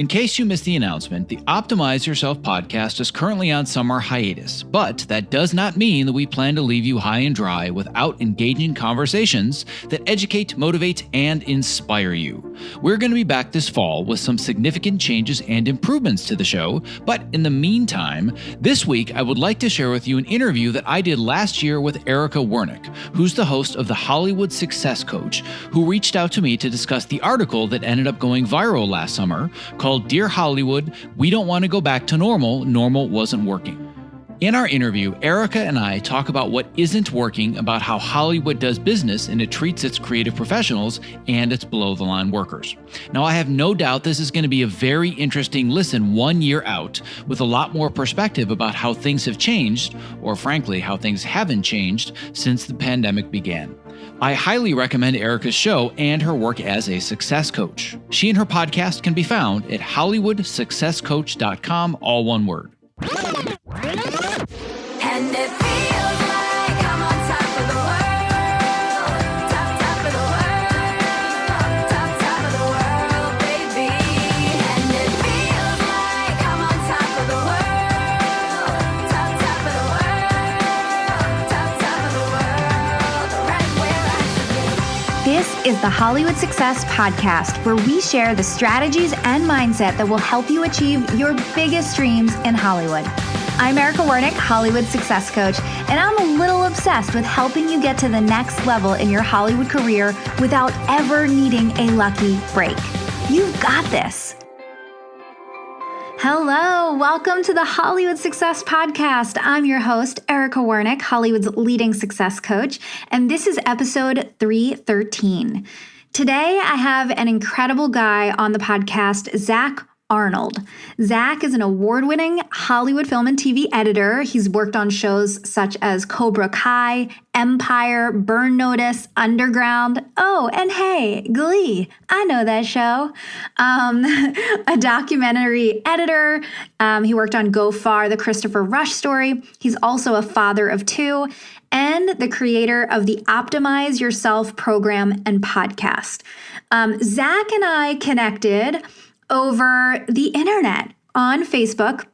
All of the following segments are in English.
In case you missed the announcement, the Optimize Yourself podcast is currently on summer hiatus, but that does not mean that we plan to leave you high and dry without engaging conversations that educate, motivate, and inspire you. We're going to be back this fall with some significant changes and improvements to the show, but in the meantime, this week I would like to share with you an interview that I did last year with Erica Wernick, who's the host of the Hollywood Success Coach, who reached out to me to discuss the article that ended up going viral last summer called Dear Hollywood, We Don't Want to Go Back to Normal. Normal wasn't working. In our interview, Erica and I talk about what isn't working about how Hollywood does business and it treats its creative professionals and its below-the-line workers. Now, I have no doubt this is going to be a very interesting listen 1 year out with a lot more perspective about how things have changed, or frankly, how things haven't changed since the pandemic began. I highly recommend Erica's show and her work as a success coach. She and her podcast can be found at hollywoodsuccesscoach.com, all one word. And it feels like I'm on top of the world, top of the world, top of the world, baby. And it feels like I'm on top of the world, top of the world, top of the world, right where I should be. This is the Hollywood Success Podcast, where we share the strategies and mindset that will help you achieve your biggest dreams in Hollywood. I'm Erica Wernick, Hollywood Success Coach, and I'm a little obsessed with helping you get to the next level in your Hollywood career without ever needing a lucky break. You've got this. Hello, welcome to the Hollywood Success Podcast. I'm your host, Erica Wernick, Hollywood's leading success coach, and this is episode 313. Today, I have an incredible guy on the podcast, Zack Arnold. Zack is an award-winning Hollywood film and TV editor. He's worked on shows such as Cobra Kai, Empire, Burn Notice, Underground. Oh, and hey, Glee. I know that show. A documentary editor. He worked on Go Far, the Christopher Rush story. He's also a father of two and the creator of the Optimize Yourself program and podcast. Zack and I connected over the internet on Facebook.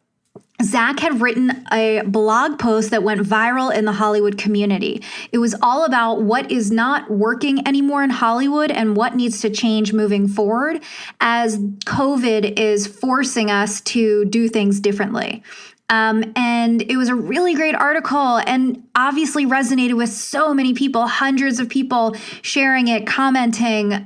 Zack had written a blog post that went viral in the Hollywood community. It was all about what is not working anymore in Hollywood and what needs to change moving forward as COVID is forcing us to do things differently. And it was a really great article and obviously resonated with so many people, hundreds of people sharing it, commenting,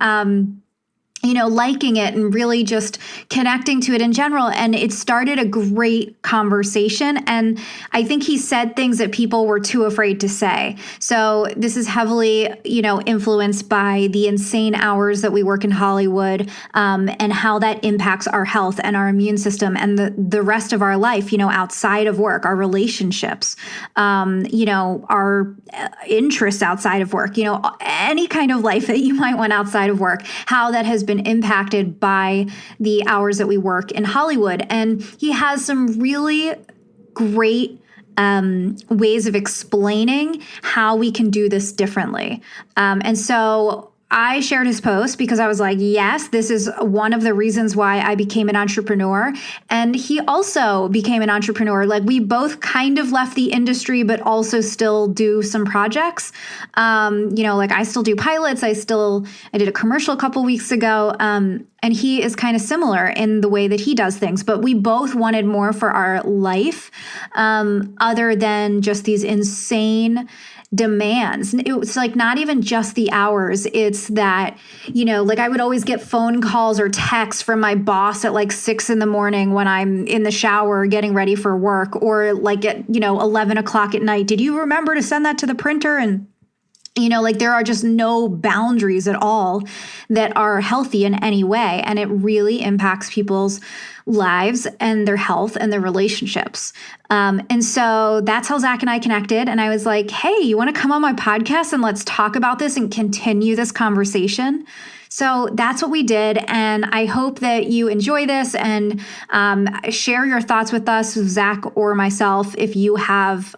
liking it and really just connecting to it in general. And it started a great conversation. And I think he said things that people were too afraid to say. So this is heavily, influenced by the insane hours that we work in Hollywood, and how that impacts our health and our immune system and the rest of our life, outside of work, our relationships, our interests outside of work, any kind of life that you might want outside of work, how that has been impacted by the hours that we work in Hollywood. And he has some really great ways of explaining how we can do this differently. And so I shared his post because I was like, yes, this is one of the reasons why I became an entrepreneur. And he also became an entrepreneur. Like, we both kind of left the industry, but also still do some projects. I still do pilots. I did a commercial a couple weeks ago. And he is kind of similar in the way that he does things, but we both wanted more for our life, other than just these insane demands. It was like not even just the hours. It's that, I would always get phone calls or texts from my boss at like 6 a.m. when I'm in the shower getting ready for work, or like at, 11 o'clock at night. Did you remember to send that to the printer? And there are just no boundaries at all that are healthy in any way. And it really impacts people's lives and their health and their relationships. And so that's how Zack and I connected. And I was like, hey, you want to come on my podcast and let's talk about this and continue this conversation? So that's what we did. And I hope that you enjoy this and share your thoughts with us, Zack or myself, if you have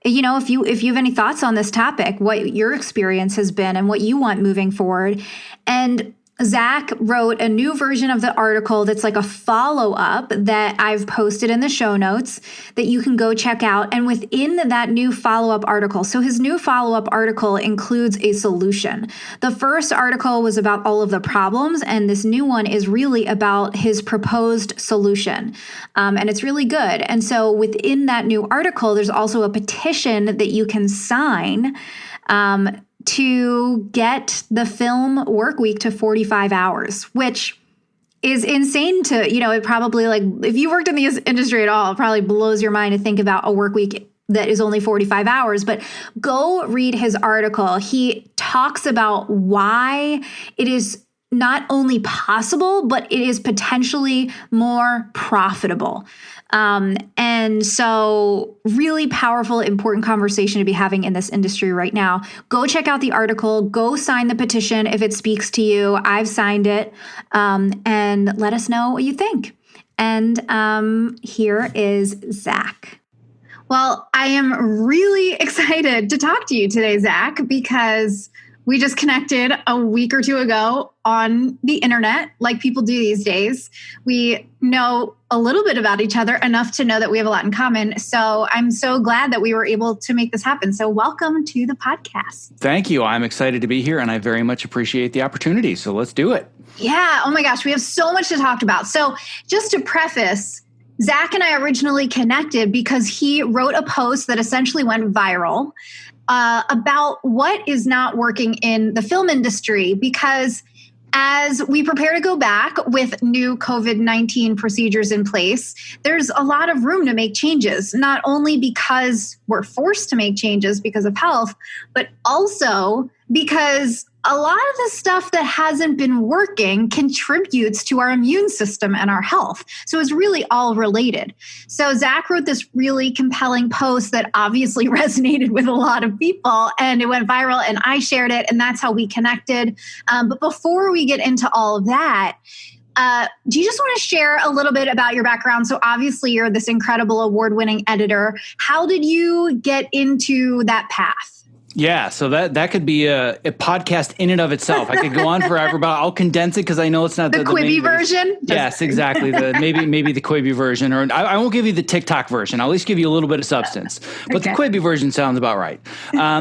if you have any thoughts on this topic, what your experience has been and what you want moving forward. And Zack wrote a new version of the article that's like a follow-up that I've posted in the show notes that you can go check out. And within that new follow-up article, so his new follow-up article includes a solution. The first article was about all of the problems, and this new one is really about his proposed solution. And it's really good. And so within that new article, there's also a petition that you can sign to get the film work week to 45 hours, which is insane to, it probably, like, if you worked in the industry at all, it probably blows your mind to think about a work week that is only 45 hours. But go read his article. He talks about why it is not only possible, but it is potentially more profitable. And so really powerful, important conversation to be having in this industry right now. Go check out the article, go sign the petition if it speaks to you. I've signed it, and let us know what you think. And here is Zack. Well, I am really excited to talk to you today, Zack, because we just connected a week or two ago on the internet, like people do these days. We know a little bit about each other, enough to know that we have a lot in common. So I'm so glad that we were able to make this happen. So welcome to the podcast. Thank you. I'm excited to be here, and I very much appreciate the opportunity. So let's do it. Yeah. Oh my gosh, we have so much to talk about. So just to preface, Zack and I originally connected because he wrote a post that essentially went viral about what is not working in the film industry, because as we prepare to go back with new COVID-19 procedures in place, there's a lot of room to make changes, not only because we're forced to make changes because of health, but also because a lot of the stuff that hasn't been working contributes to our immune system and our health. So it's really all related. So Zack wrote this really compelling post that obviously resonated with a lot of people, and it went viral, and I shared it, and that's how we connected. But before we get into all of that, do you just want to share a little bit about your background? So obviously you're this incredible award-winning editor. How did you get into that path? Yeah, so that could be a podcast in and of itself. I could go on forever, but I'll condense it because I know it's not the Quibi version. Yes, exactly. Maybe the Quibi version, or I won't give you the TikTok version. I'll at least give you a little bit of substance. But okay. The Quibi version sounds about right.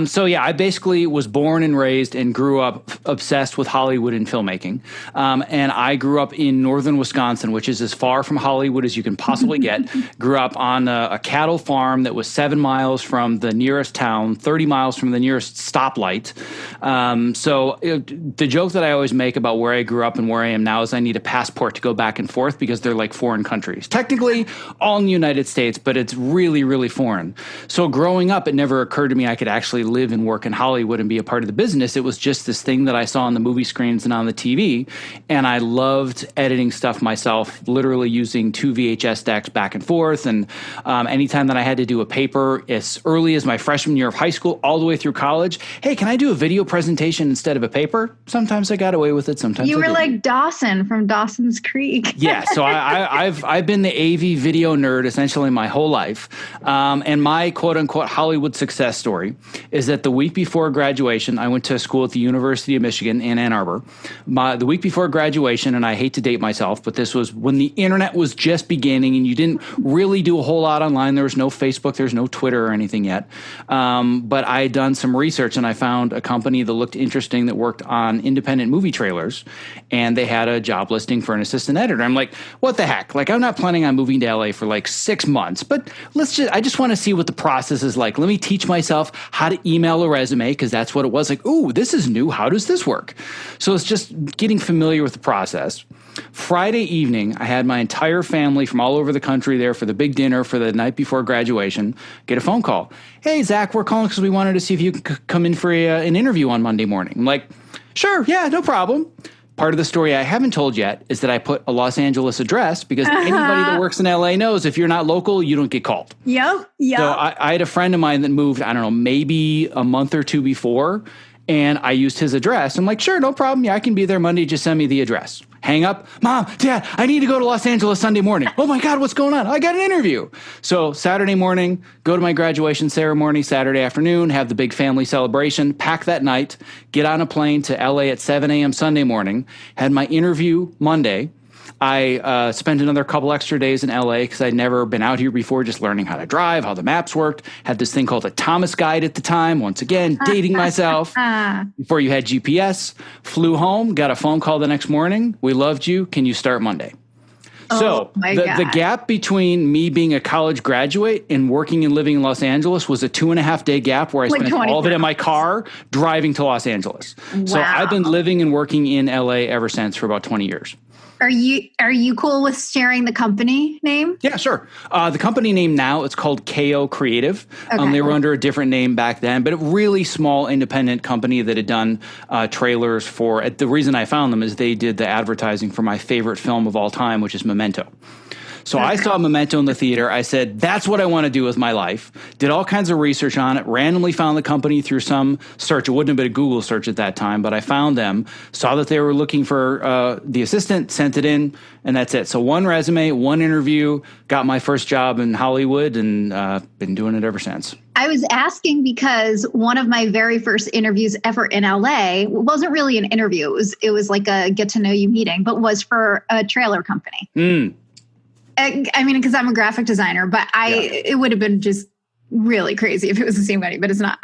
So yeah, I basically was born and raised and grew up obsessed with Hollywood and filmmaking. And I grew up in northern Wisconsin, which is as far from Hollywood as you can possibly get. Grew up on a cattle farm that was 7 miles from the nearest town, 30 miles from the nearest stoplight. The joke that I always make about where I grew up and where I am now is I need a passport to go back and forth because they're like foreign countries. Technically, all in the United States, but it's really, really foreign. So growing up, it never occurred to me I could actually live and work in Hollywood and be a part of the business. It was just this thing that I saw on the movie screens and on the TV, and I loved editing stuff myself, literally using 2 VHS decks back and forth. And anytime that I had to do a paper, as early as my freshman year of high school, all the way through college, hey, can I do a video presentation instead of a paper? Sometimes I got away with it. Sometimes you were I didn't. Like Dawson from Dawson's Creek. Yeah, so I've been the AV video nerd essentially my whole life, and my quote unquote Hollywood success story is that the week before graduation, I went to school at the University of Michigan in Ann Arbor. The week before graduation, and I hate to date myself, but this was when the internet was just beginning, and you didn't really do a whole lot online. There was no Facebook, there's no Twitter or anything yet, but I had done some research, and I found a company that looked interesting that worked on independent movie trailers, and they had a job listing for an assistant editor. I'm like, what the heck? Like, I'm not planning on moving to LA for like 6 months, but I just want to see what the process is like. Let me teach myself how to email a resume, because that's what it was. Like, ooh, this is new. How does this work? So it's just getting familiar with the process. Friday evening, I had my entire family from all over the country there for the big dinner for the night before graduation. Get a phone call. Hey, Zack, we're calling because we wanted to see if you could come in for an interview on Monday morning. I'm like, sure, yeah, no problem. Part of the story I haven't told yet is that I put a Los Angeles address because anybody that works in LA knows if you're not local, you don't get called. Yep. So I had a friend of mine that moved, I don't know, maybe a month or two before, and I used his address. I'm like, sure, no problem. Yeah, I can be there Monday. Just send me the address. Hang up. Mom, Dad, I need to go to Los Angeles Sunday morning. Oh my God, what's going on? I got an interview. So Saturday morning, go to my graduation ceremony, Saturday afternoon, have the big family celebration, pack that night, get on a plane to LA at 7 a.m. Sunday morning, had my interview Monday. I spent another couple extra days in LA because I'd never been out here before, just learning how to drive, how the maps worked. Had this thing called a Thomas Guide at the time. Once again, dating myself. Before you had GPS, flew home, got a phone call the next morning. We loved you. Can you start Monday? So the gap between me being a college graduate and working and living in Los Angeles was a 2.5-day gap where I spent all of it in my car driving to Los Angeles. Wow. So I've been living and working in LA ever since for about 20 years. Are you cool with sharing the company name? Yeah, sure. The company name now, it's called KO Creative. Okay. They were under a different name back then, but a really small independent company that had done trailers for, the reason I found them is they did the advertising for my favorite film of all time, which is Memento. So I saw Memento in the theater. I said, that's what I want to do with my life. Did all kinds of research on it, randomly found the company through some search. It wouldn't have been a Google search at that time, but I found them, saw that they were looking for the assistant, sent it in, and that's it. So one resume, one interview, got my first job in Hollywood, and been doing it ever since. I was asking because one of my very first interviews ever in LA wasn't really an interview. It was like a get to know you meeting, but was for a trailer company. I mean, because I'm a graphic designer, but it would have been just really crazy if it was the same company, but it's not.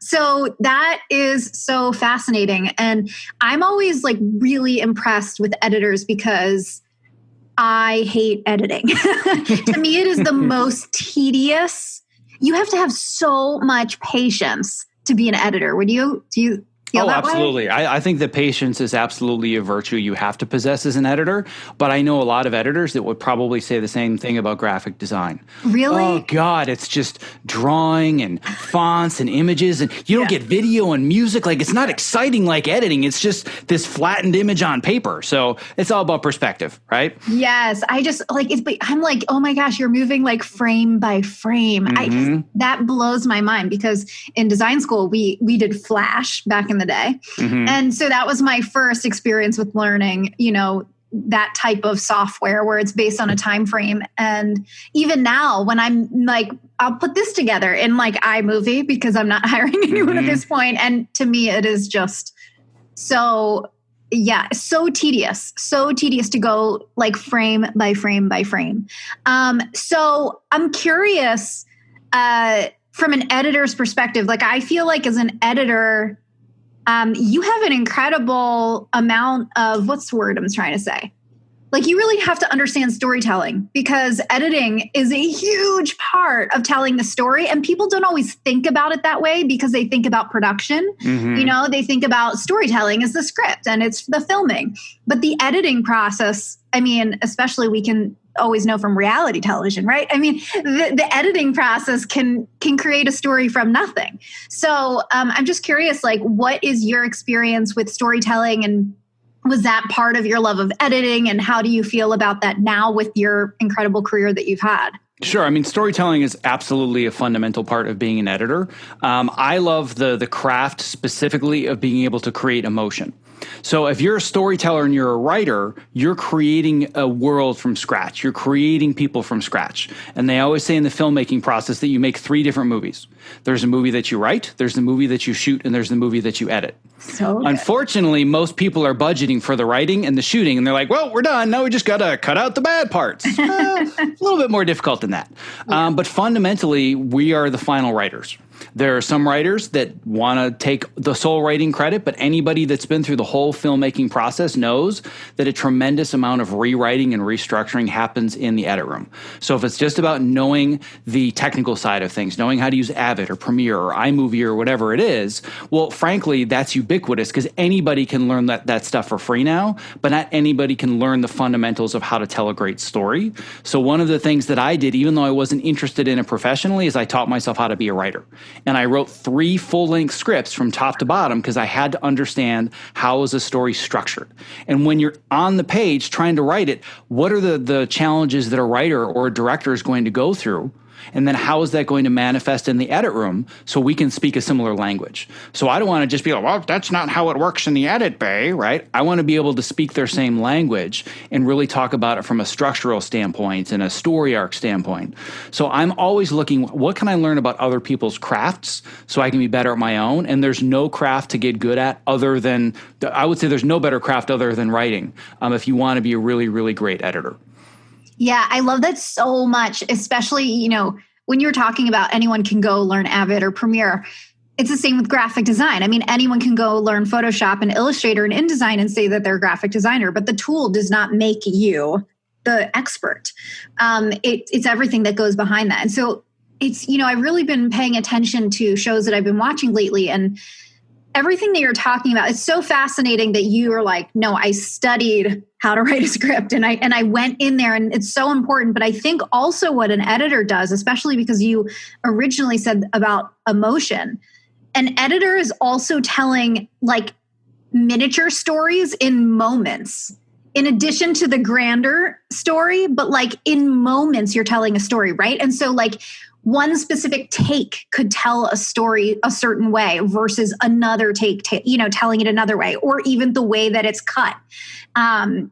So that is so fascinating. And I'm always like really impressed with editors because I hate editing. To me, it is the most tedious. You have to have so much patience to be an editor. Do you feel that absolutely. way? I think that patience is absolutely a virtue you have to possess as an editor. But I know a lot of editors that would probably say the same thing about graphic design. Really? Oh, God, it's just drawing and fonts and images. And you don't get video and music. Like, it's not exciting like editing. It's just this flattened image on paper. So it's all about perspective, right? Yes. I just I'm like, oh my gosh, you're moving like frame by frame. That blows my mind because in design school, we did Flash back in the day. And so that was my first experience with learning, that type of software where it's based on a time frame. And even now when I'm like, I'll put this together in like iMovie because I'm not hiring anyone at this point. And to me, it is just so tedious to go like frame by frame by frame. So I'm curious, from an editor's perspective, like I feel like as an editor, you have an incredible amount of, what's the word I'm trying to say? Like you really have to understand storytelling because editing is a huge part of telling the story. And people don't always think about it that way because they think about production. They think about storytelling as the script and it's the filming. But the editing process, I mean, especially we can always know from reality television, right? I mean, the editing process can create a story from nothing. So I'm just curious, like, what is your experience with storytelling, and was that part of your love of editing? And how do you feel about that now with your incredible career that you've had? Sure. I mean, storytelling is absolutely a fundamental part of being an editor. I love the craft specifically of being able to create emotion. So if you're a storyteller and you're a writer, you're creating a world from scratch. You're creating people from scratch. And they always say in the filmmaking process that you make 3 different movies. There's a movie that you write, there's the movie that you shoot, and there's the movie that you edit. So good. Unfortunately, most people are budgeting for the writing and the shooting, and they're like, well, we're done. Now we just got to cut out the bad parts. A little bit more difficult than that. But fundamentally, we are the final writers. There are some writers that want to take the sole writing credit, but anybody that's been through the whole filmmaking process knows that a tremendous amount of rewriting and restructuring happens in the edit room. So if it's just about knowing the technical side of things, knowing how to use Avid or Premiere or iMovie or whatever it is, well, frankly, that's ubiquitous because anybody can learn that stuff for free now, but not anybody can learn the fundamentals of how to tell a great story. So one of the things that I did, even though I wasn't interested in it professionally, is I taught myself how to be a writer. And I wrote 3 full-length scripts from top to bottom because I had to understand how is a story structured. And when you're on the page trying to write it, what are the challenges that a writer or a director is going to go through And then how is that going to manifest in the edit room so we can speak a similar language? So I don't want to just be like, well, that's not how it works in the edit bay, right? I want to be able to speak their same language and really talk about it from a structural standpoint and a story arc standpoint. So I'm always looking, what can I learn about other people's crafts so I can be better at my own? And there's no craft to get good at other than, I would say there's no better craft other than writing if you want to be a really, really great editor. Yeah, I love that so much, especially, when you're talking about anyone can go learn Avid or Premiere. It's the same with graphic design. I mean, anyone can go learn Photoshop and Illustrator and InDesign and say that they're a graphic designer, but the tool does not make you the expert. It's everything that goes behind that. And so it's, I've really been paying attention to shows that I've been watching lately, and everything that you're talking about, it's so fascinating that you are like, no, I studied how to write a script and I went in there, and it's so important. But I think also what an editor does, especially because you originally said about emotion, an editor is also telling like miniature stories in moments, in addition to the grander story, but like in moments you're telling a story, right? And so like one specific take could tell a story a certain way versus another take, telling it another way, or even the way that it's cut.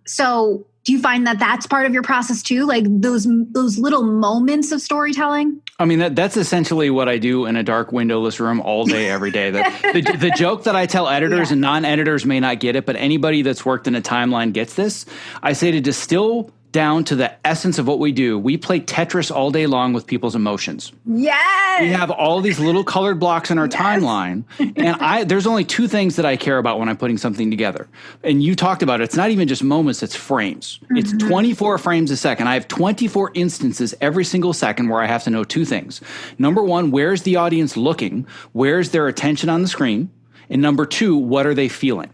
So do you find that that's part of your process too? Like those little moments of storytelling? I mean, that's essentially what I do in a dark windowless room all day, every day. The joke that I tell editors and non-editors may not get it, but anybody that's worked in a timeline gets this. I say to distill down to the essence of what we do. We play Tetris all day long with people's emotions. Yes. We have all these little colored blocks in our timeline. And there's only two things that I care about when I'm putting something together. And you talked about it. It's not even just moments, it's frames. Mm-hmm. It's 24 frames a second. I have 24 instances every single second where I have to know two things. Number one, where's the audience looking? Where's their attention on the screen? And number two, what are they feeling?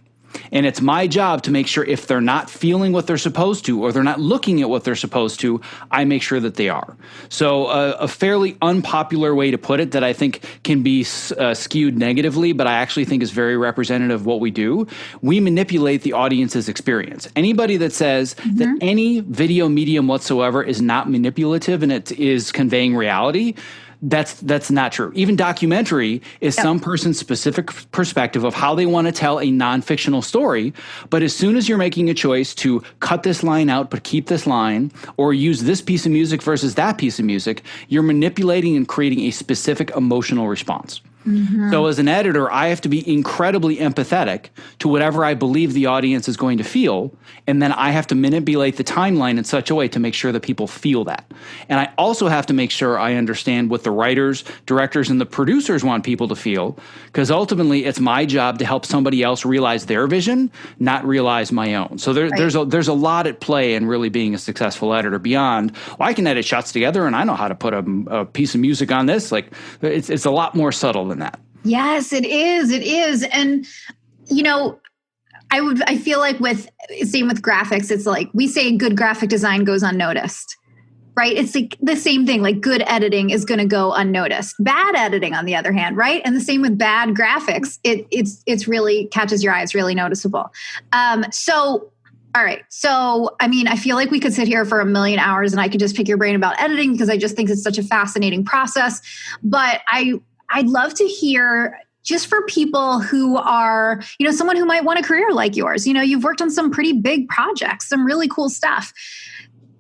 And it's my job to make sure if they're not feeling what they're supposed to, or they're not looking at what they're supposed to, I make sure that they are. So a fairly unpopular way to put it that I think can be skewed negatively, but I actually think is very representative of what we do. We manipulate the audience's experience. Anybody that says that any video medium whatsoever is not manipulative and it is conveying reality, that's not true. Even documentary is some person's specific perspective of how they want to tell a non-fictional story. But as soon as you're making a choice to cut this line out but keep this line, or use this piece of music versus that piece of music, you're manipulating and creating a specific emotional response. Mm-hmm. So as an editor, I have to be incredibly empathetic to whatever I believe the audience is going to feel, and then I have to manipulate the timeline in such a way to make sure that people feel that. And I also have to make sure I understand what the writers, directors, and the producers want people to feel, because ultimately it's my job to help somebody else realize their vision, not realize my own. So there's a lot at play in really being a successful editor beyond, well, I can edit shots together and I know how to put a piece of music on this. Like it's a lot more subtle than that. Yes, it is. It is. And, I feel like same with graphics, it's like we say good graphic design goes unnoticed, right? It's like the same thing, like good editing is going to go unnoticed. Bad editing, on the other hand, right? And the same with bad graphics, it's really catches your eye. It's really noticeable. All right. So, I mean, I feel like we could sit here for a million hours and I could just pick your brain about editing because I just think it's such a fascinating process. But I'd love to hear, just for people who are, someone who might want a career like yours, you've worked on some pretty big projects, some really cool stuff.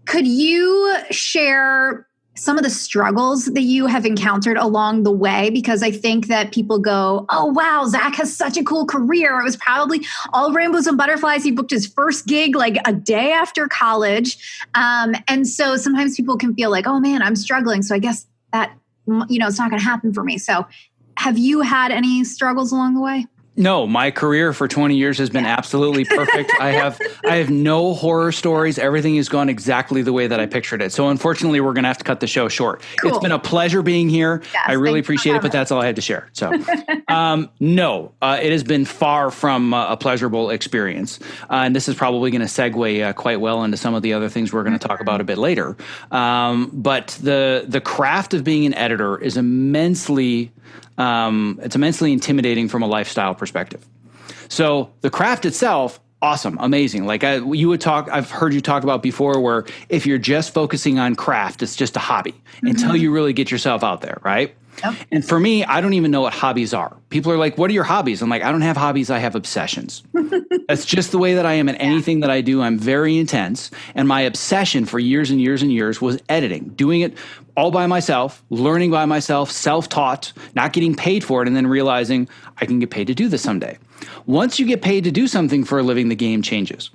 Could you share some of the struggles that you have encountered along the way? Because I think that people go, oh, wow, Zack has such a cool career. It was probably all rainbows and butterflies. He booked his first gig like a day after college. And so sometimes people can feel like, oh man, I'm struggling. So I guess that, it's not going to happen for me. So have you had any struggles along the way? No, my career for 20 years has been absolutely perfect. I have no horror stories. Everything has gone exactly the way that I pictured it. So unfortunately, we're going to have to cut the show short. Cool. It's been a pleasure being here. Yes, I really appreciate it, but that's all I had to share. So no, it has been far from a pleasurable experience. And this is probably going to segue quite well into some of the other things we're going to talk about a bit later. But the craft of being an editor is immensely intimidating from a lifestyle perspective. So the craft itself, Awesome. Amazing. Like I've heard you talk about before where if you're just focusing on craft, it's just a hobby until you really get yourself out there. Right. Yep. And for me, I don't even know what hobbies are. People are like, what are your hobbies? I'm like, I don't have hobbies. I have obsessions. That's just the way that I am in anything that I do. I'm very intense. And my obsession for years and years and years was editing, doing it all by myself, learning by myself, self-taught, not getting paid for it, and then realizing I can get paid to do this someday. Once you get paid to do something for a living, the game changes.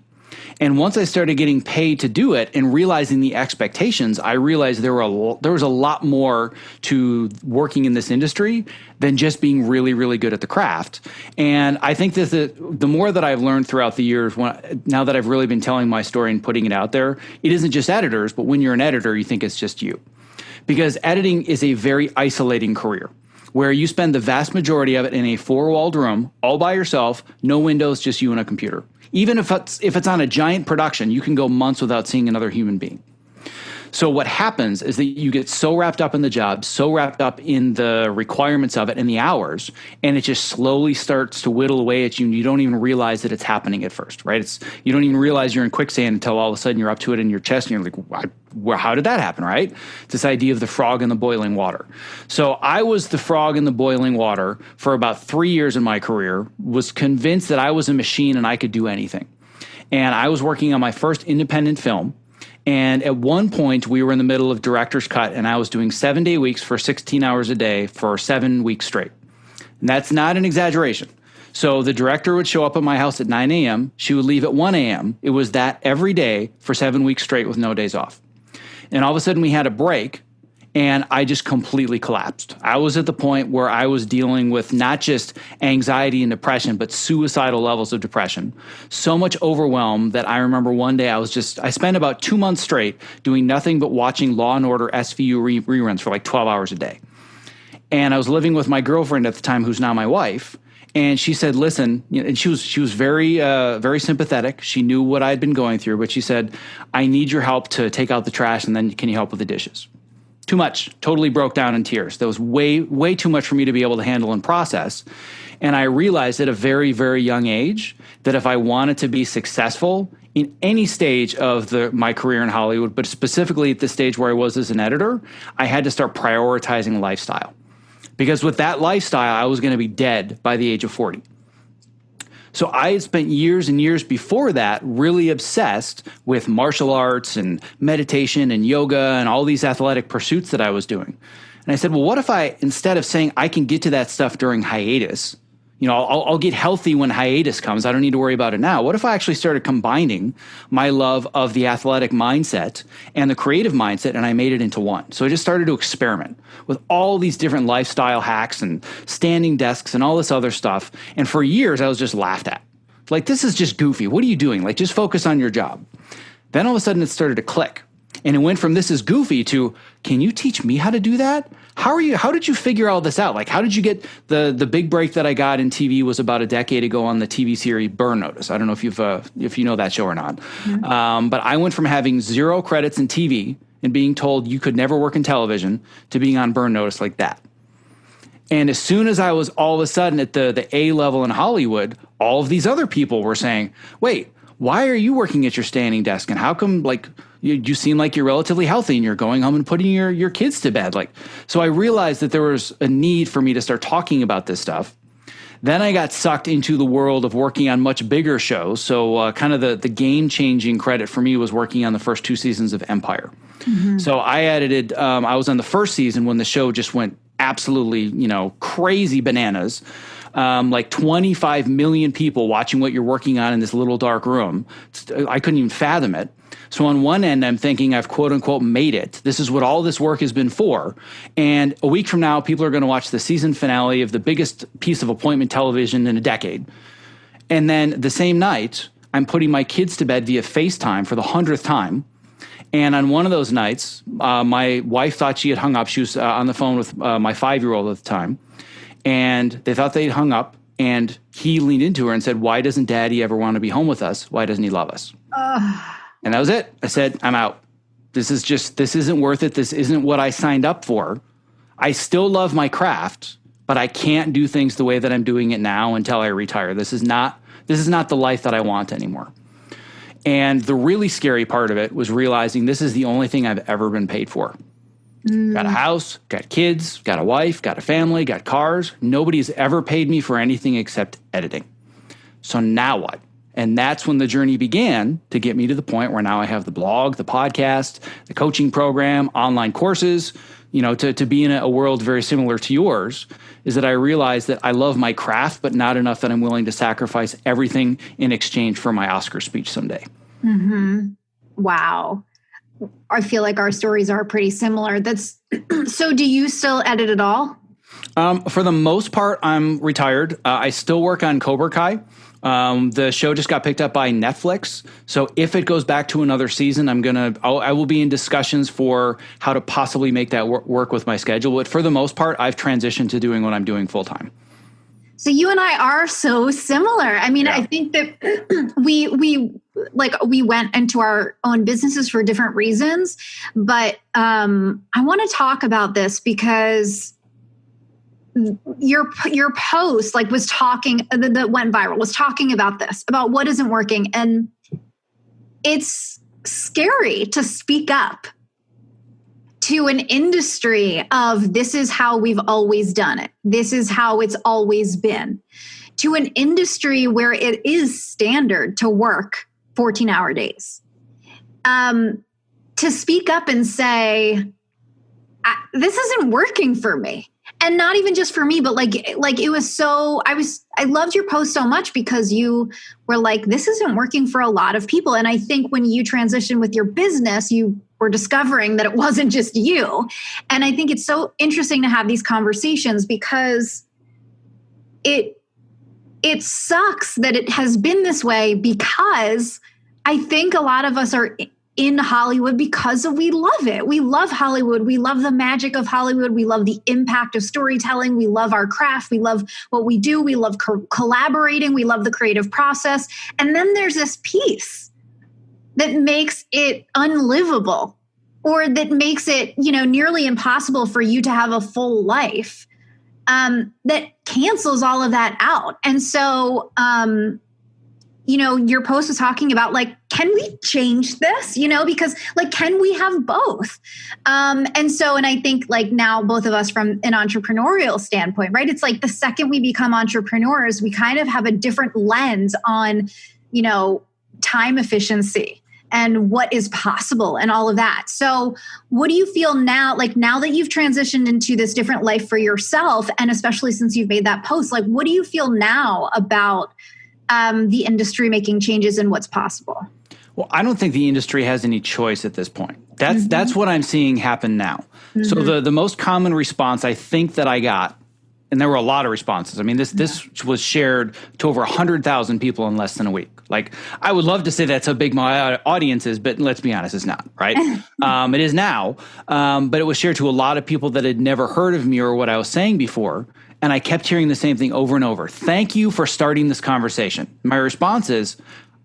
And once I started getting paid to do it and realizing the expectations, I realized there was a lot more to working in this industry than just being really, really good at the craft. And I think that the more that I've learned throughout the years, now that I've really been telling my story and putting it out there, it isn't just editors, but when you're an editor, you think it's just you. Because editing is a very isolating career, where you spend the vast majority of it in a four-walled room, all by yourself, no windows, just you and a computer. Even if it's on a giant production, you can go months without seeing another human being. So what happens is that you get so wrapped up in the job, so wrapped up in the requirements of it and the hours, and it just slowly starts to whittle away at you, and you don't even realize that it's happening at first, right? You don't even realize you're in quicksand until all of a sudden you're up to it in your chest, and you're like, how did that happen, right? It's this idea of the frog in the boiling water. So I was the frog in the boiling water for about 3 years in my career, was convinced that I was a machine and I could do anything. And I was working on my first independent film. And at one point, we were in the middle of director's cut, and I was doing 7-day weeks for 16 hours a day for 7 weeks straight. And that's not an exaggeration. So the director would show up at my house at 9 a.m. She would leave at 1 a.m. It was that every day for 7 weeks straight with no days off. And all of a sudden, we had a break, and I just completely collapsed. I was at the point where I was dealing with not just anxiety and depression, but suicidal levels of depression. So much overwhelm that I remember one day I spent about 2 months straight doing nothing but watching Law & Order SVU reruns for like 12 hours a day. And I was living with my girlfriend at the time, who's now my wife. And she said, listen, and she was very, very sympathetic. She knew what I'd been going through, but she said, I need your help to take out the trash, and then can you help with the dishes? Too much. Totally broke down in tears. That was way, way too much for me to be able to handle and process. And I realized at a very, very young age that if I wanted to be successful in any stage of my career in Hollywood, but specifically at the stage where I was as an editor, I had to start prioritizing lifestyle. Because with that lifestyle, I was going to be dead by the age of 40. So I had spent years and years before that really obsessed with martial arts and meditation and yoga and all these athletic pursuits that I was doing. And I said, well, what if I, instead of saying I can get to that stuff during hiatus, I'll get healthy when hiatus comes. I don't need to worry about it now. What if I actually started combining my love of the athletic mindset and the creative mindset, and I made it into one? So I just started to experiment with all these different lifestyle hacks and standing desks and all this other stuff. And for years, I was just laughed at. Like, this is just goofy. What are you doing? Like, just focus on your job. Then all of a sudden, it started to click. And it went from this is goofy to, can you teach me how to do that? How did you figure all this out? Like, how did you get the big break that I got in TV was about a decade ago on the TV series Burn Notice. I don't know if you know that show or not. Mm-hmm. But I went from having 0 credits in TV and being told you could never work in television to being on Burn Notice like that. And as soon as I was all of a sudden at the A level in Hollywood, all of these other people were saying, wait, why are you working at your standing desk? And how come, like, you seem like you're relatively healthy and you're going home and putting your kids to bed? Like, so I realized that there was a need for me to start talking about this stuff. Then I got sucked into the world of working on much bigger shows. So kind of the game-changing credit for me was working on the first 2 seasons of Empire. Mm-hmm. So I edited, I was on the first season when the show just went absolutely, crazy bananas. Like 25 million people watching what you're working on in this little dark room. I couldn't even fathom it. So on one end, I'm thinking I've quote unquote made it. This is what all this work has been for. And a week from now, people are going to watch the season finale of the biggest piece of appointment television in a decade. And then the same night, I'm putting my kids to bed via FaceTime for the 100th time. And on one of those nights, my wife thought she had hung up. She was on the phone with my 5-year-old at the time. And they thought they'd hung up. And he leaned into her and said, why doesn't Daddy ever want to be home with us? Why doesn't he love us? And that was it. I said, I'm out. This isn't worth it. This isn't what I signed up for. I still love my craft, but I can't do things the way that I'm doing it now until I retire. This is not This is not the life that I want anymore. And the really scary part of it was realizing this is the only thing I've ever been paid for. Got a house, got kids, got a wife, got a family, got cars. Nobody's ever paid me for anything except editing. So now what? And that's when the journey began to get me to the point where now I have the blog, the podcast, the coaching program, online courses, to be in a world very similar to yours, is that I realized that I love my craft, but not enough that I'm willing to sacrifice everything in exchange for my Oscar speech someday. Mm-hmm. Wow. I feel like our stories are pretty similar. So do you still edit at all? For the most part, I'm retired. I still work on Cobra Kai. The show just got picked up by Netflix. So if it goes back to another season, I will be in discussions for how to possibly make that work with my schedule. But for the most part, I've transitioned to doing what I'm doing full time. So you and I are so similar. I mean, yeah. I think that we went into our own businesses for different reasons, but I want to talk about this because your post was talking that went viral was talking about this, about what isn't working. And it's scary to speak up to an industry of this is how we've always done it. This is how it's always been. To an industry where it is standard to work 14-hour days. To speak up and say, this isn't working for me. And not even just for me, but it was so, I loved your post so much because you were like, this isn't working for a lot of people. And I think when you transition with your business, you were discovering that it wasn't just you. And I think it's so interesting to have these conversations because it sucks that it has been this way, because I think a lot of us are in Hollywood because we love it. We love Hollywood. We love the magic of Hollywood. We love the impact of storytelling. We love our craft. We love what we do. We love collaborating. We love the creative process. And then there's this piece that makes it unlivable, or that makes it, nearly impossible for you to have a full life, that cancels all of that out. And so, your post was talking about can we change this? Because can we have both? And I think now both of us from an entrepreneurial standpoint, right? It's the second we become entrepreneurs, we kind of have a different lens on, time efficiency and what is possible and all of that. So what do you feel now, now that you've transitioned into this different life for yourself, and especially since you've made that post, what do you feel now about the industry making changes and what's possible? Well, I don't think the industry has any choice at this point. That's what I'm seeing happen now. Mm-hmm. So the most common response I think that I got, and there were a lot of responses. I mean, this was shared to over 100,000 people in less than a week. I would love to say that's how big my audience is, but let's be honest, it's not, right? It is now, but it was shared to a lot of people that had never heard of me or what I was saying before. And I kept hearing the same thing over and over. Thank you for starting this conversation. My response is,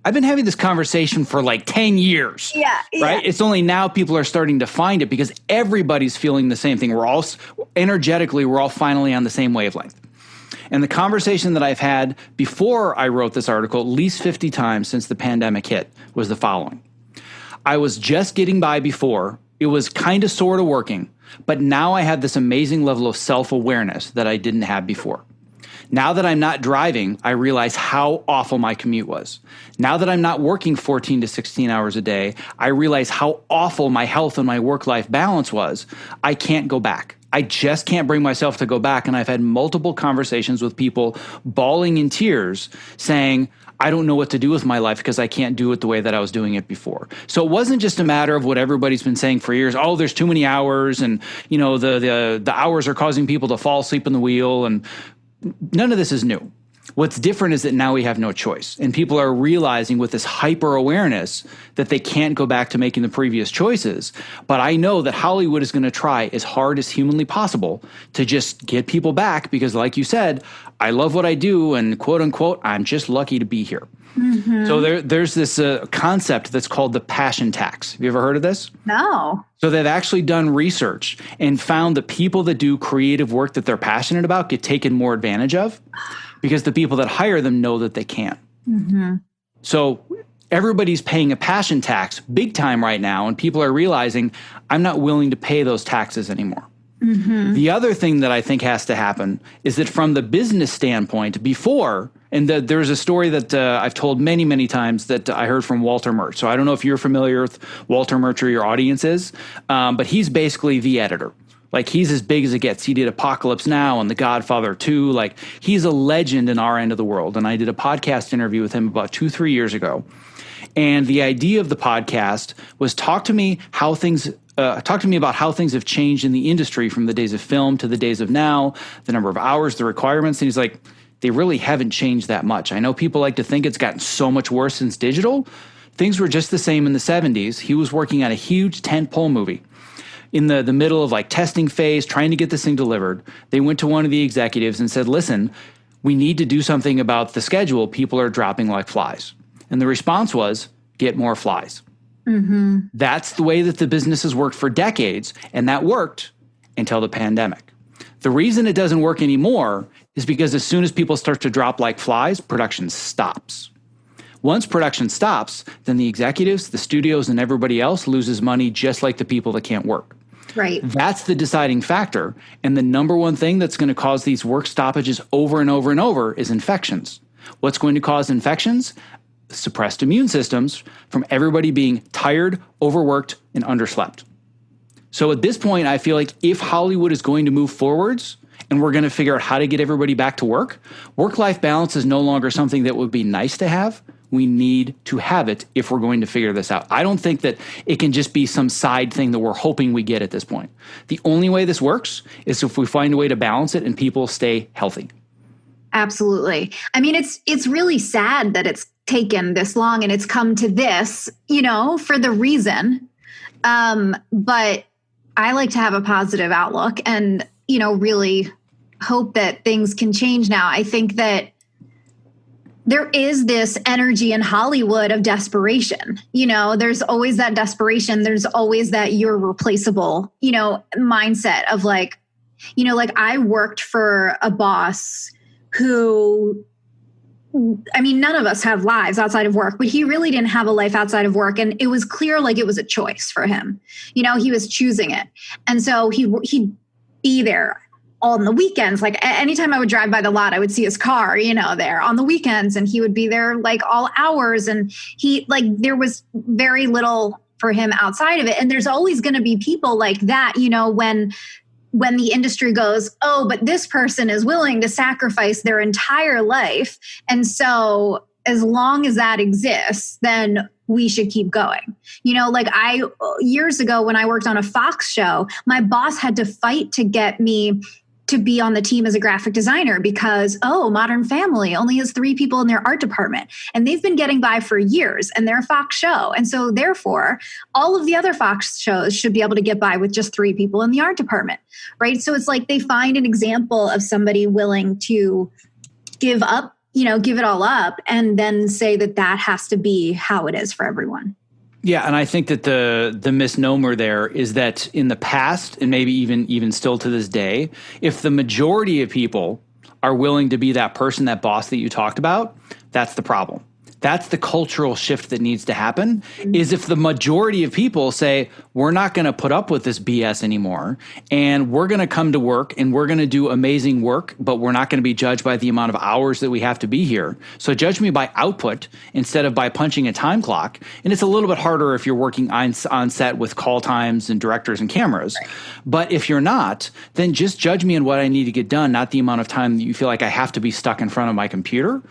I've been having this conversation for 10 years. Yeah. Right? It's only now people are starting to find it because everybody's feeling the same thing. We're all finally on the same wavelength. And the conversation that I've had before I wrote this article, at least 50 times since the pandemic hit, was the following. I was just getting by before. It was kind of sort of working. But now I have this amazing level of self-awareness that I didn't have before. Now that I'm not driving, I realize how awful my commute was. Now that I'm not working 14 to 16 hours a day, I realize how awful my health and my work-life balance was. I can't go back. I just can't bring myself to go back. And I've had multiple conversations with people bawling in tears saying, I don't know what to do with my life because I can't do it the way that I was doing it before. So it wasn't just a matter of what everybody's been saying for years. Oh, there's too many hours, and the hours are causing people to fall asleep in the wheel, and none of this is new. What's different is that now we have no choice, and people are realizing with this hyper awareness that they can't go back to making the previous choices. But I know that Hollywood is going to try as hard as humanly possible to just get people back because, like you said, I love what I do, and quote unquote, I'm just lucky to be here. Mm-hmm. So there's this concept that's called the passion tax. Have you ever heard of this? No. So they've actually done research and found that people that do creative work that they're passionate about get taken more advantage of because the people that hire them know that they can't. So everybody's paying a passion tax big time right now, and people are realizing I'm not willing to pay those taxes anymore. The other thing that I think has to happen is that from the business standpoint, before, and there's a story that I've told many, many times that I heard from Walter Murch. So I don't know if you're familiar with Walter Murch or your audience is, but he's basically the editor. Like, he's as big as it gets. He did Apocalypse Now and The Godfather 2. Like, he's a legend in our end of the world. And I did a podcast interview with him about 2-3 years ago. And the idea of the podcast was talk to me about how things have changed in the industry from the days of film to the days of now, the number of hours, the requirements. And he's like, they really haven't changed that much. I know people like to think it's gotten so much worse since digital. Things were just the same in the 70s. He was working on a huge tentpole movie. In the middle of like testing phase, trying to get this thing delivered, they went to one of the executives and said, listen, we need to do something about the schedule. People are dropping like flies. And the response was, get more flies. That's the way that the business has worked for decades, and that worked until the pandemic. The reason it doesn't work anymore is because as soon as people start to drop like flies, production stops. Once production stops, then the executives, the studios, and everybody else loses money just like the people that can't work. Right. That's the deciding factor. And the number one thing that's going to cause these work stoppages over and over and over is infections. What's going to cause infections? Suppressed immune systems from everybody being tired, overworked, and underslept. So at this point, I feel like if Hollywood is going to move forwards and we're going to figure out how to get everybody back to work, work-life balance is no longer something that would be nice to have. We need to have it if we're going to figure this out. I don't think that it can just be some side thing that we're hoping we get at this point. The only way this works is if we find a way to balance it and people stay healthy. Absolutely. I mean, it's really sad that it's taken this long and it's come to this, for the reason. But I like to have a positive outlook and, really hope that things can change now. I think that there is this energy in Hollywood of desperation. There's always that desperation. There's always that you're replaceable, mindset of like I worked for a boss who, I mean, none of us have lives outside of work, but he really didn't have a life outside of work. And it was clear like it was a choice for him. He was choosing it. And so he'd be there on the weekends. Like anytime I would drive by the lot, I would see his car, there on the weekends, and he would be there like all hours. And there was very little for him outside of it. And there's always going to be people like that, when the industry goes, oh, but this person is willing to sacrifice their entire life. And so as long as that exists, then we should keep going. Years ago when I worked on a Fox show, my boss had to fight to get me to be on the team as a graphic designer because, Modern Family only has 3 people in their art department. And they've been getting by for years and they're a Fox show. And so therefore, all of the other Fox shows should be able to get by with just 3 people in the art department, right? So it's like they find an example of somebody willing to give up, give it all up and then say that has to be how it is for everyone. Yeah, and I think that the misnomer there is that in the past, and maybe even still to this day, if the majority of people are willing to be that person, that boss that you talked about, that's the problem. That's the cultural shift that needs to happen, is if the majority of people say, we're not going to put up with this BS anymore, and we're going to come to work and we're going to do amazing work, but we're not going to be judged by the amount of hours that we have to be here. So judge me by output instead of by punching a time clock. And it's a little bit harder if you're working on set with call times and directors and cameras. Right. But if you're not, then just judge me on what I need to get done, not the amount of time that you feel like I have to be stuck in front of my computer.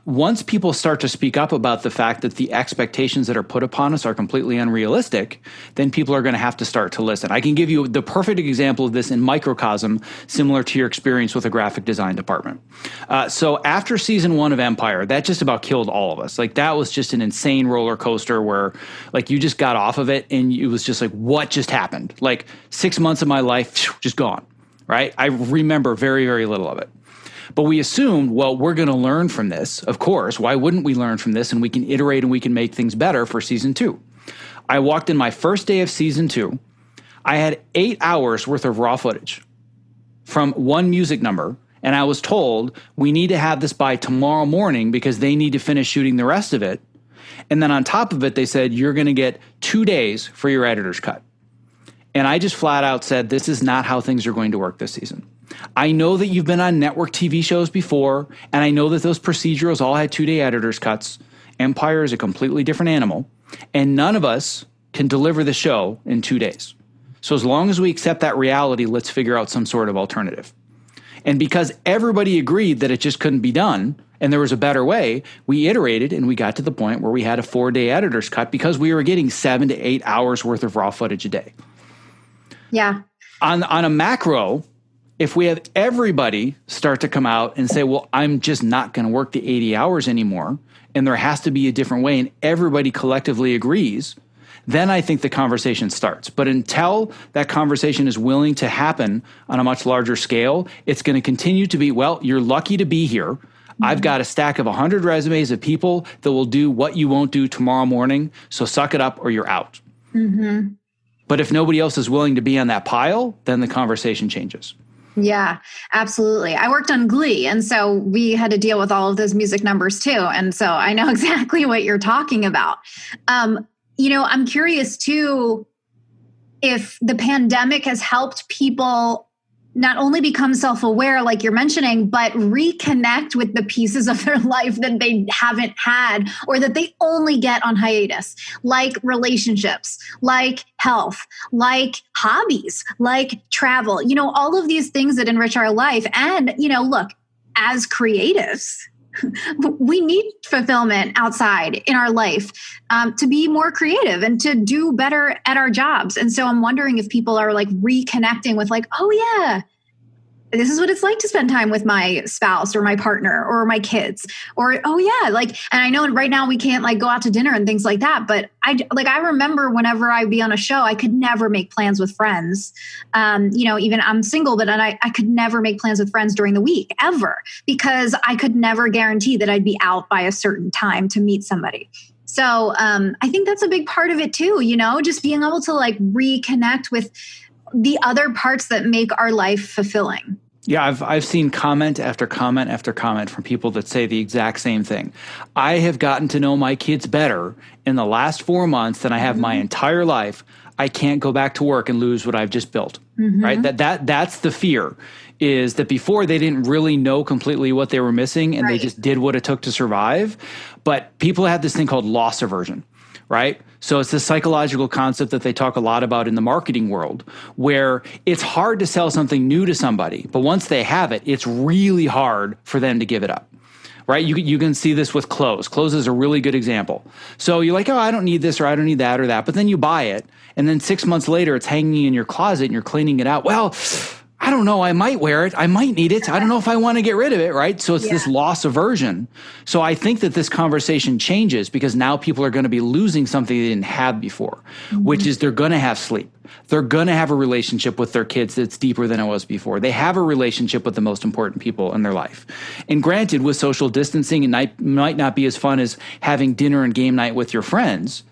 Once people start to speak up about the fact that the expectations that are put upon us are completely unrealistic, then people are going to have to start to listen. I can give you the perfect example of this in microcosm, similar to your experience with a graphic design department. So after season 1 of Empire, that just about killed all of us. Like that was just an insane roller coaster where like you just got off of it and it was just like, what just happened? Like 6 months of my life, just gone, right? I remember very, very little of it. But we assumed, well, we're going to learn from this. Of course, why wouldn't we learn from this? And we can iterate and we can make things better for season 2. I walked in my first day of season 2. I had 8 hours worth of raw footage from one music number. And I was told, we need to have this by tomorrow morning because they need to finish shooting the rest of it. And then on top of it, they said, you're going to get 2 days for your editor's cut. And I just flat out said, this is not how things are going to work this season. I know that you've been on network TV shows before, and I know that those procedurals all had 2-day editor's cuts. Empire is a completely different animal, and none of us can deliver the show in 2 days. So as long as we accept that reality, let's figure out some sort of alternative. And because everybody agreed that it just couldn't be done and there was a better way, we iterated and we got to the point where we had a 4-day editor's cut because we were getting 7 to 8 hours worth of raw footage a day. Yeah. On a macro, if we have everybody start to come out and say, well, I'm just not going to work the 80 hours anymore, and there has to be a different way, and everybody collectively agrees, then I think the conversation starts. But until that conversation is willing to happen on a much larger scale, it's going to continue to be, well, you're lucky to be here. I've got a stack of 100 resumes of people that will do what you won't do tomorrow morning, so suck it up or you're out. Mm-hmm. But if nobody else is willing to be on that pile, then the conversation changes. Yeah, absolutely. I worked on Glee, and so we had to deal with all of those music numbers too. And so I know exactly what you're talking about. I'm curious too, if the pandemic has helped people not only become self-aware, like you're mentioning, but reconnect with the pieces of their life that they haven't had or that they only get on hiatus, like relationships, like health, like hobbies, like travel, all of these things that enrich our life. And, look, as creatives, we need fulfillment outside in our life to be more creative and to do better at our jobs. And so I'm wondering if people are like reconnecting with like, oh yeah, this is what it's like to spend time with my spouse or my partner or my kids, or, oh yeah, and I know right now we can't like go out to dinner and things like that. But I remember whenever I'd be on a show, I could never make plans with friends. Even I'm single, but I could never make plans with friends during the week ever, because I could never guarantee that I'd be out by a certain time to meet somebody. So I think that's a big part of it too, just being able to like reconnect with the other parts that make our life fulfilling. Yeah, I've seen comment after comment after comment from people that say the exact same thing. I have gotten to know my kids better in the last 4 months than I have my entire life. I can't go back to work and lose what I've just built. Right? That's the fear, is that before they didn't really know completely what they were missing and they just did what it took to survive. But people have this thing called loss aversion. Right? So it's this psychological concept that they talk a lot about in the marketing world, where it's hard to sell something new to somebody, but once they have it, it's really hard for them to give it up. Right? You can see this with clothes. Clothes is a really good example. So you're like, oh, I don't need this or I don't need that or that, but then you buy it, and then 6 months later it's hanging in your closet and you're cleaning it out. Well, I don't know. I might wear it. I might need it. I don't know if I want to get rid of it, right? So it's this loss aversion. So I think that this conversation changes because now people are going to be losing something they didn't have before, which is they're going to have sleep. They're going to have a relationship with their kids that's deeper than it was before. They have a relationship with the most important people in their life. And granted, with social distancing, it might not be as fun as having dinner and game night with your friends.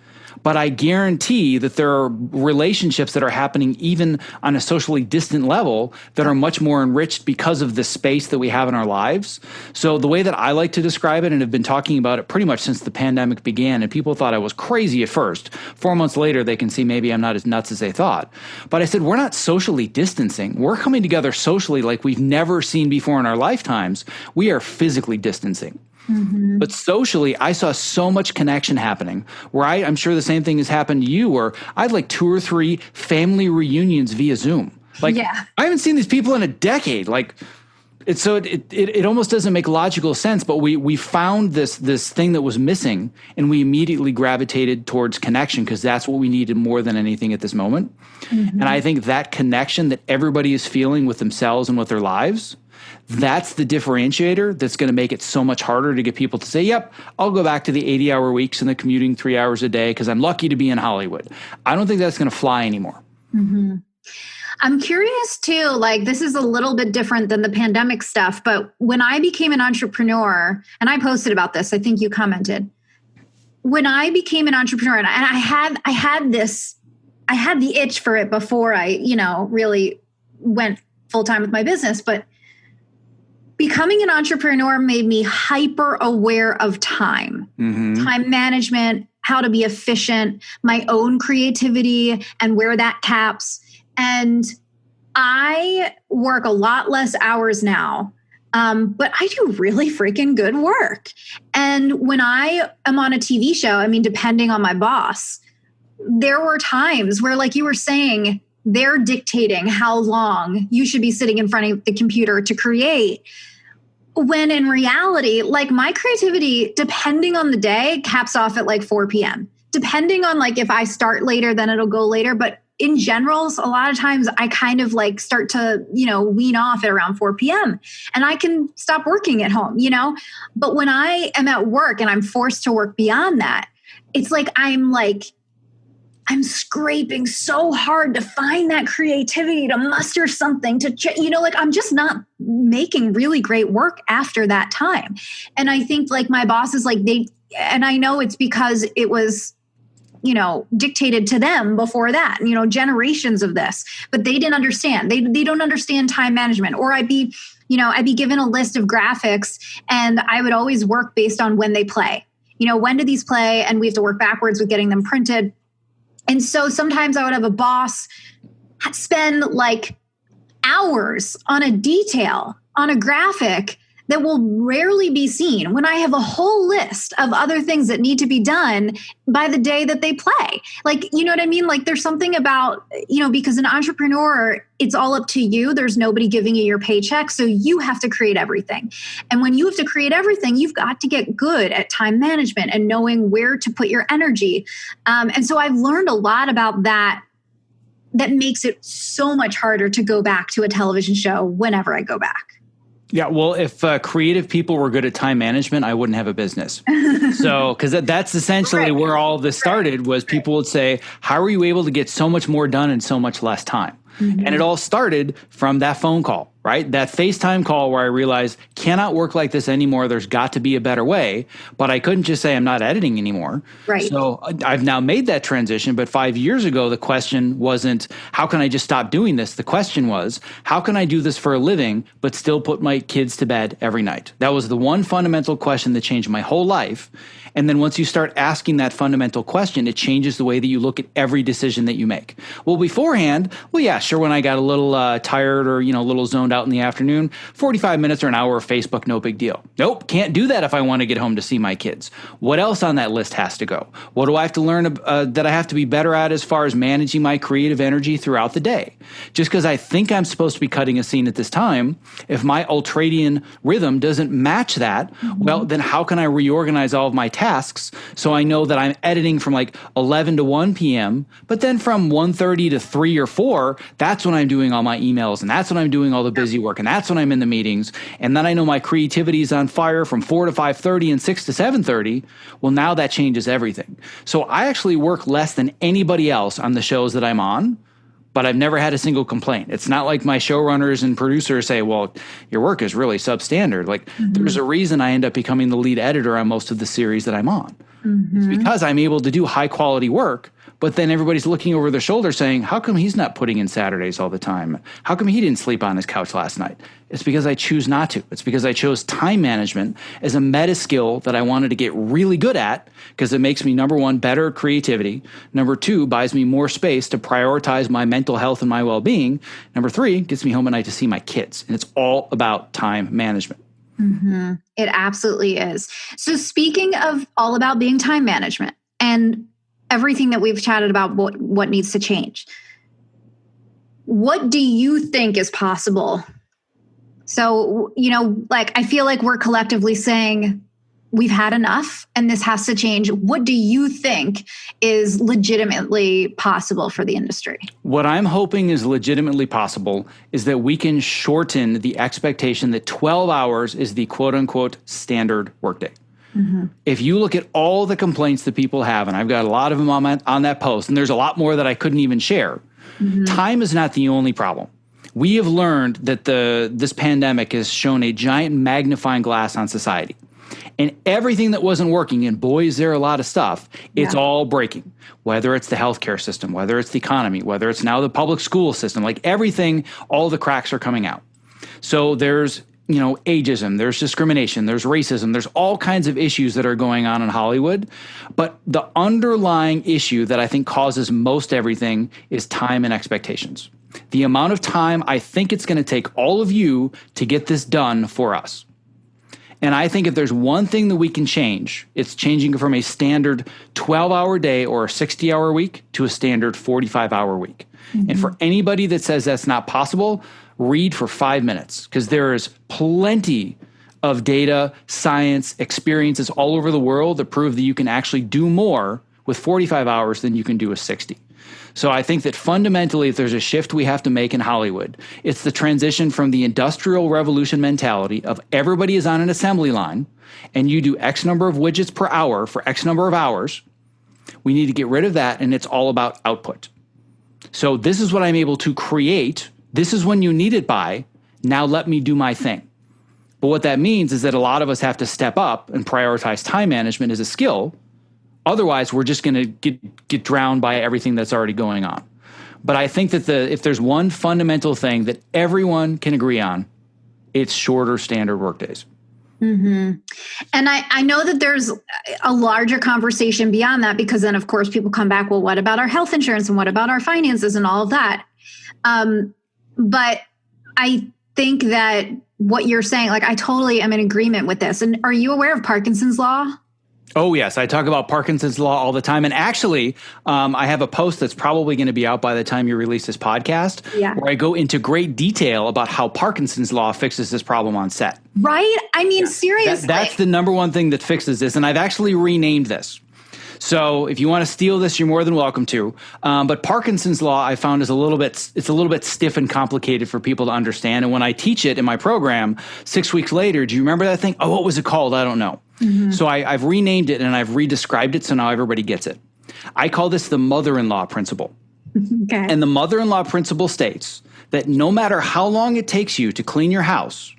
But I guarantee that there are relationships that are happening even on a socially distant level that are much more enriched because of the space that we have in our lives. So the way that I like to describe it, and have been talking about it pretty much since the pandemic began, and people thought I was crazy at first. 4 months later, they can see maybe I'm not as nuts as they thought. But I said, we're not socially distancing. We're coming together socially like we've never seen before in our lifetimes. We are physically distancing. But socially, I saw so much connection happening where I'm sure the same thing has happened to you, where I have like 2 or 3 family reunions via Zoom. I haven't seen these people in a decade. It almost doesn't make logical sense, but we found this thing that was missing, and we immediately gravitated towards connection because that's what we needed more than anything at this moment. And I think that connection that everybody is feeling with themselves and with their lives, that's the differentiator that's going to make it so much harder to get people to say, yep, I'll go back to the 80-hour weeks and the commuting 3 hours a day because I'm lucky to be in Hollywood. I don't think that's going to fly anymore. I'm curious too, this is a little bit different than the pandemic stuff, but when I became an entrepreneur, and I posted about this, I think you commented, when I became an entrepreneur, and I had the itch for it before I, really went full time with my business, but becoming an entrepreneur made me hyper aware of time, time management, how to be efficient, my own creativity and where that caps. And I work a lot less hours now, but I do really freaking good work. And when I am on a TV show, I mean, depending on my boss, there were times where, like you were saying, they're dictating how long you should be sitting in front of the computer to create. When in reality, like my creativity, depending on the day, caps off at like 4 p.m. Depending on like if I start later, then it'll go later. But in general, a lot of times I kind of like start to, wean off at around 4 p.m. and I can stop working at home, But when I am at work and I'm forced to work beyond that, it's like I'm scraping so hard to find that creativity, to muster something, I'm just not making really great work after that time. And I think like my bosses, and I know it's because it was, dictated to them before that, generations of this, but they didn't understand. They don't understand time management. Or I'd be given a list of graphics and I would always work based on when they play. When do these play? And we have to work backwards with getting them printed. And so sometimes I would have a boss spend like hours on a detail, on a graphic that will rarely be seen when I have a whole list of other things that need to be done by the day that they play. Like, you know what I mean? Like there's something about, because an entrepreneur, it's all up to you. There's nobody giving you your paycheck. So you have to create everything. And when you have to create everything, you've got to get good at time management and knowing where to put your energy. And so I've learned a lot about that. That makes it so much harder to go back to a television show whenever I go back. Yeah, well, if creative people were good at time management, I wouldn't have a business. So, because that's essentially where all of this started, was people would say, how are you able to get so much more done in so much less time? And it all started from that phone call, right? That FaceTime call where I realized, cannot work like this anymore. There's got to be a better way. But I couldn't just say I'm not editing anymore. Right. So I've now made that transition. But 5 years ago, the question wasn't, how can I just stop doing this? The question was, how can I do this for a living, but still put my kids to bed every night? That was the one fundamental question that changed my whole life. And then once you start asking that fundamental question, it changes the way that you look at every decision that you make. Well, beforehand, yeah, sure, when I got a little tired or, a little zoned out in the afternoon, 45 minutes or an hour of Facebook, no big deal. Nope, can't do that if I want to get home to see my kids. What else on that list has to go? What do I have to learn that I have to be better at as far as managing my creative energy throughout the day? Just because I think I'm supposed to be cutting a scene at this time, if my ultradian rhythm doesn't match that, well, then how can I reorganize all of my tasks so I know that I'm editing from like 11 to 1 p.m., but then from 1:30 to 3 or 4, that's when I'm doing all my emails, and that's when I'm doing all the busy work, and that's when I'm in the meetings, and then I know my creativity is on fire from 4 to 5:30 and 6 to 7:30. Well, now that changes everything. So I actually work less than anybody else on the shows that I'm on, but I've never had a single complaint. It's not like my showrunners and producers say, well, your work is really substandard. Like there's a reason I end up becoming the lead editor on most of the series that I'm on. It's because I'm able to do high quality work, but then everybody's looking over their shoulder saying, how come he's not putting in Saturdays all the time? How come he didn't sleep on his couch last night? It's because I choose not to. It's because I chose time management as a meta skill that I wanted to get really good at, because it makes me, number one, better at creativity. Number two, buys me more space to prioritize my mental health and my well-being. Number three, gets me home at night to see my kids. And it's all about time management. It absolutely is. So speaking of all about being time management and everything that we've chatted about, what needs to change, what do you think is possible? So, I feel like we're collectively saying we've had enough and this has to change. What do you think is legitimately possible for the industry? What I'm hoping is legitimately possible is that we can shorten the expectation that 12 hours is the quote unquote standard workday. If you look at all the complaints that people have, and I've got a lot of them on that post, and there's a lot more that I couldn't even share, time is not the only problem. We have learned that this pandemic has shown a giant magnifying glass on society. And everything that wasn't working, and boy, is there a lot of stuff, it's all breaking. Whether it's the healthcare system, whether it's the economy, whether it's now the public school system, like everything, all the cracks are coming out. So there's ageism, there's discrimination, there's racism, there's all kinds of issues that are going on in Hollywood. But the underlying issue that I think causes most everything is time and expectations. The amount of time I think it's going to take all of you to get this done for us. And I think if there's one thing that we can change, it's changing from a standard 12-hour day or a 60-hour week to a standard 45-hour week. Mm-hmm. And for anybody that says that's not possible, read for 5 minutes, because there is plenty of data, science, experiences all over the world that prove that you can actually do more with 45 hours than you can do with 60. So I think that fundamentally, if there's a shift we have to make in Hollywood, it's the transition from the Industrial Revolution mentality of everybody is on an assembly line and you do X number of widgets per hour for X number of hours. We need to get rid of that, and it's all about output. So this is what I'm able to create. This is when you need it by. Now let me do my thing. But what that means is that a lot of us have to step up and prioritize time management as a skill. Otherwise, we're just going to get drowned by everything that's already going on. But I think that if there's one fundamental thing that everyone can agree on, it's shorter standard workdays. Mm-hmm. And I know that there's a larger conversation beyond that, because then, of course, people come back, well, what about our health insurance and what about our finances and all of that? But I think that what you're saying, like, I totally am in agreement with this. And are you aware of Parkinson's law? Oh, yes. I talk about Parkinson's law all the time. And actually, I have a post that's probably going to be out by the time you release this podcast, where I go into great detail about how Parkinson's law fixes this problem on set. Right? I mean, seriously. That's the number one thing that fixes this. And I've actually renamed this. So if you want to steal this, you're more than welcome to. But Parkinson's law, I found, is a little bit stiff and complicated for people to understand. And when I teach it in my program, 6 weeks later, do you remember that thing? Oh, what was it called? I don't know. Mm-hmm. So I've renamed it and I've redescribed it so now everybody gets it. I call this the mother-in-law principle. Okay. And the mother-in-law principle states that no matter how long it takes you to clean your house,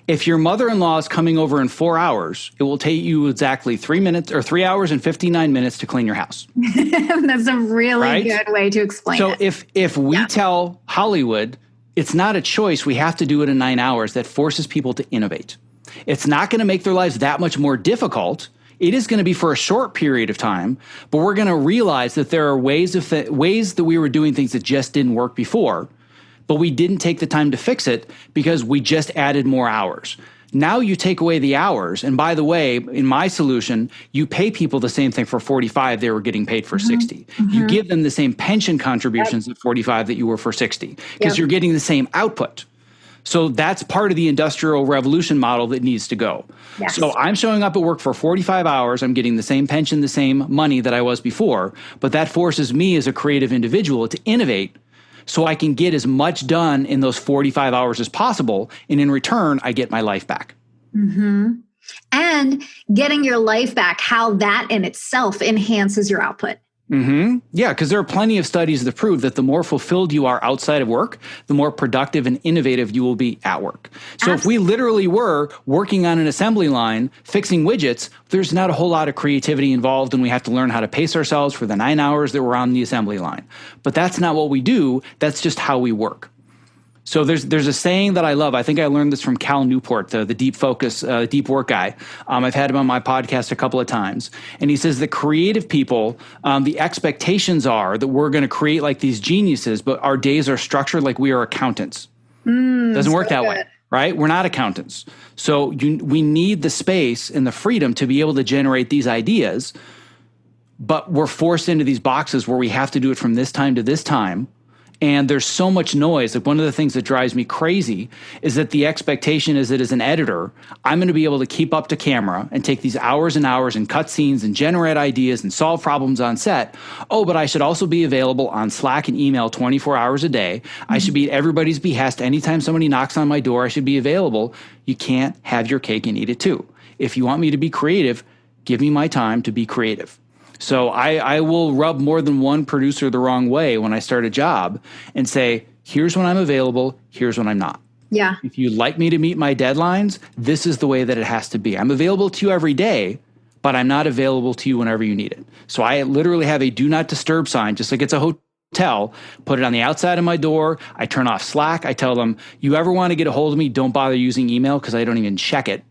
if your mother-in-law is coming over in 4 hours, it will take you exactly 3 minutes or 3 hours and 59 minutes to clean your house. That's a really good way to explain it. So if we tell Hollywood it's not a choice, we have to do it in 9 hours, that forces people to innovate. It's not going to make their lives that much more difficult. It is going to be for a short period of time, but we're going to realize that there are ways that we were doing things that just didn't work before, but we didn't take the time to fix it because we just added more hours. Now you take away the hours, and by the way, in my solution, you pay people the same thing for 45 they were getting paid for 60. Mm-hmm. You give them the same pension contributions at 45 that you were for 60, because you're getting the same output. So that's part of the Industrial Revolution model that needs to go. Yes. So I'm showing up at work for 45 hours. I'm getting the same pension, the same money that I was before. But that forces me as a creative individual to innovate so I can get as much done in those 45 hours as possible. And in return, I get my life back. Mm-hmm. And getting your life back, how that in itself enhances your output. Mm-hmm. Yeah, because there are plenty of studies that prove that the more fulfilled you are outside of work, the more productive and innovative you will be at work. So if we literally were working on an assembly line, fixing widgets, there's not a whole lot of creativity involved, and we have to learn how to pace ourselves for the 9 hours that we're on the assembly line. But that's not what we do. That's just how we work. So there's a saying that I love. I think I learned this from Cal Newport, the deep focus, deep work guy. I've had him on my podcast a couple of times. And he says that creative people, the expectations are that we're going to create like these geniuses, but our days are structured like we are accountants. Doesn't work that way, right? We're not accountants. So we need the space and the freedom to be able to generate these ideas, but we're forced into these boxes where we have to do it from this time to this time. And there's so much noise. Like, one of the things that drives me crazy is that the expectation is that as an editor, I'm going to be able to keep up to camera and take these hours and hours and cut scenes and generate ideas and solve problems on set. Oh, but I should also be available on Slack and email 24 hours a day. Mm-hmm. I should be at everybody's behest. Anytime somebody knocks on my door, I should be available. You can't have your cake and eat it too. If you want me to be creative, give me my time to be creative. So I will rub more than one producer the wrong way when I start a job and say, here's when I'm available, here's when I'm not. Yeah. If you'd like me to meet my deadlines, this is the way that it has to be. I'm available to you every day, but I'm not available to you whenever you need it. So I literally have a do not disturb sign, just like it's a hotel hotel, put it on the outside of my door. I turn off Slack. I tell them, you ever want to get a hold of me, don't bother using email because I don't even check it.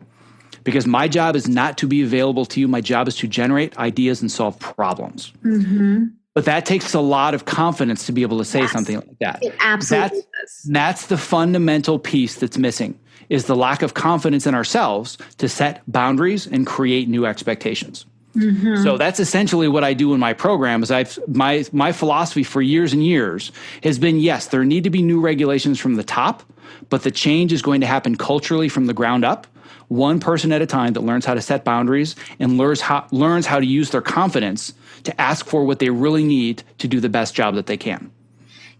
Because my job is not to be available to you. My job is to generate ideas and solve problems. Mm-hmm. But that takes a lot of confidence to be able to say something like that. It absolutely does. That's the fundamental piece that's missing, is the lack of confidence in ourselves to set boundaries and create new expectations. Mm-hmm. So that's essentially what I do in my program. Is my philosophy for years and years has been, yes, there need to be new regulations from the top, but the change is going to happen culturally from the ground up, one person at a time that learns how to set boundaries and learns how to use their confidence to ask for what they really need to do the best job that they can.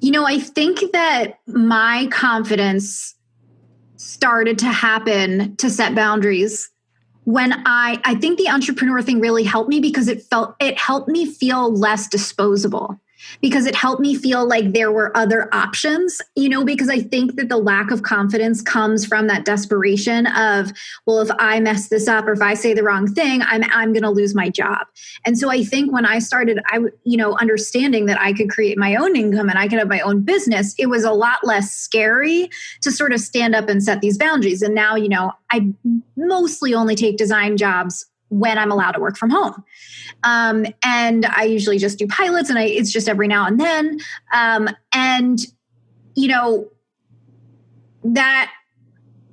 I think that my confidence started to happen to set boundaries when I think the entrepreneur thing really helped me because it helped me feel less disposable, because it helped me feel like there were other options, because I think that the lack of confidence comes from that desperation of, well, if I mess this up or if I say the wrong thing, I'm going to lose my job. And so I think when I started, understanding that I could create my own income and I could have my own business, it was a lot less scary to sort of stand up and set these boundaries. And now, I mostly only take design jobs when I'm allowed to work from home. And I usually just do pilots and it's just every now and then. That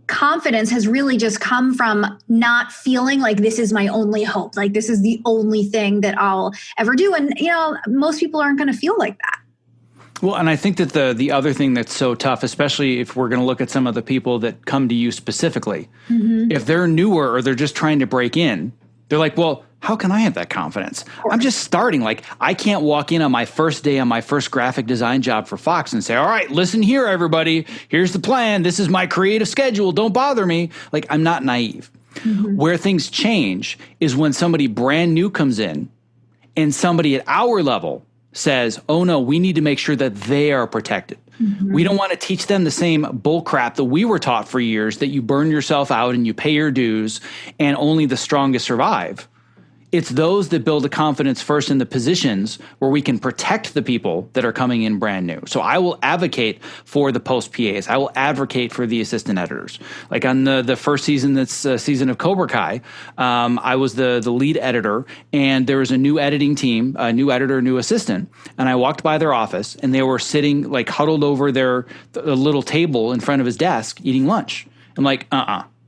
confidence has really just come from not feeling like this is my only hope. Like this is the only thing that I'll ever do. And, most people aren't going to feel like that. Well, and I think that the other thing that's so tough, especially if we're going to look at some of the people that come to you specifically, if they're newer or they're just trying to break in, they're like, well, how can I have that confidence? I'm just starting. Like, I can't walk in on my first day on my first graphic design job for Fox and say, all right, listen here, everybody. Here's the plan. This is my creative schedule. Don't bother me. Like, I'm not naive. Mm-hmm. Where things change is when somebody brand new comes in and somebody at our level says, oh no, we need to make sure that they are protected. Mm-hmm. We don't want to teach them the same bull crap that we were taught for years, that you burn yourself out and you pay your dues and only the strongest survive. It's those that build the confidence first in the positions where we can protect the people that are coming in brand new. So I will advocate for the post PAs. I will advocate for the assistant editors. Like on the first season, that's season of Cobra Kai, I was the lead editor, and there was a new editing team, a new editor, new assistant. And I walked by their office, and they were sitting like huddled over their little table in front of his desk eating lunch. I'm like,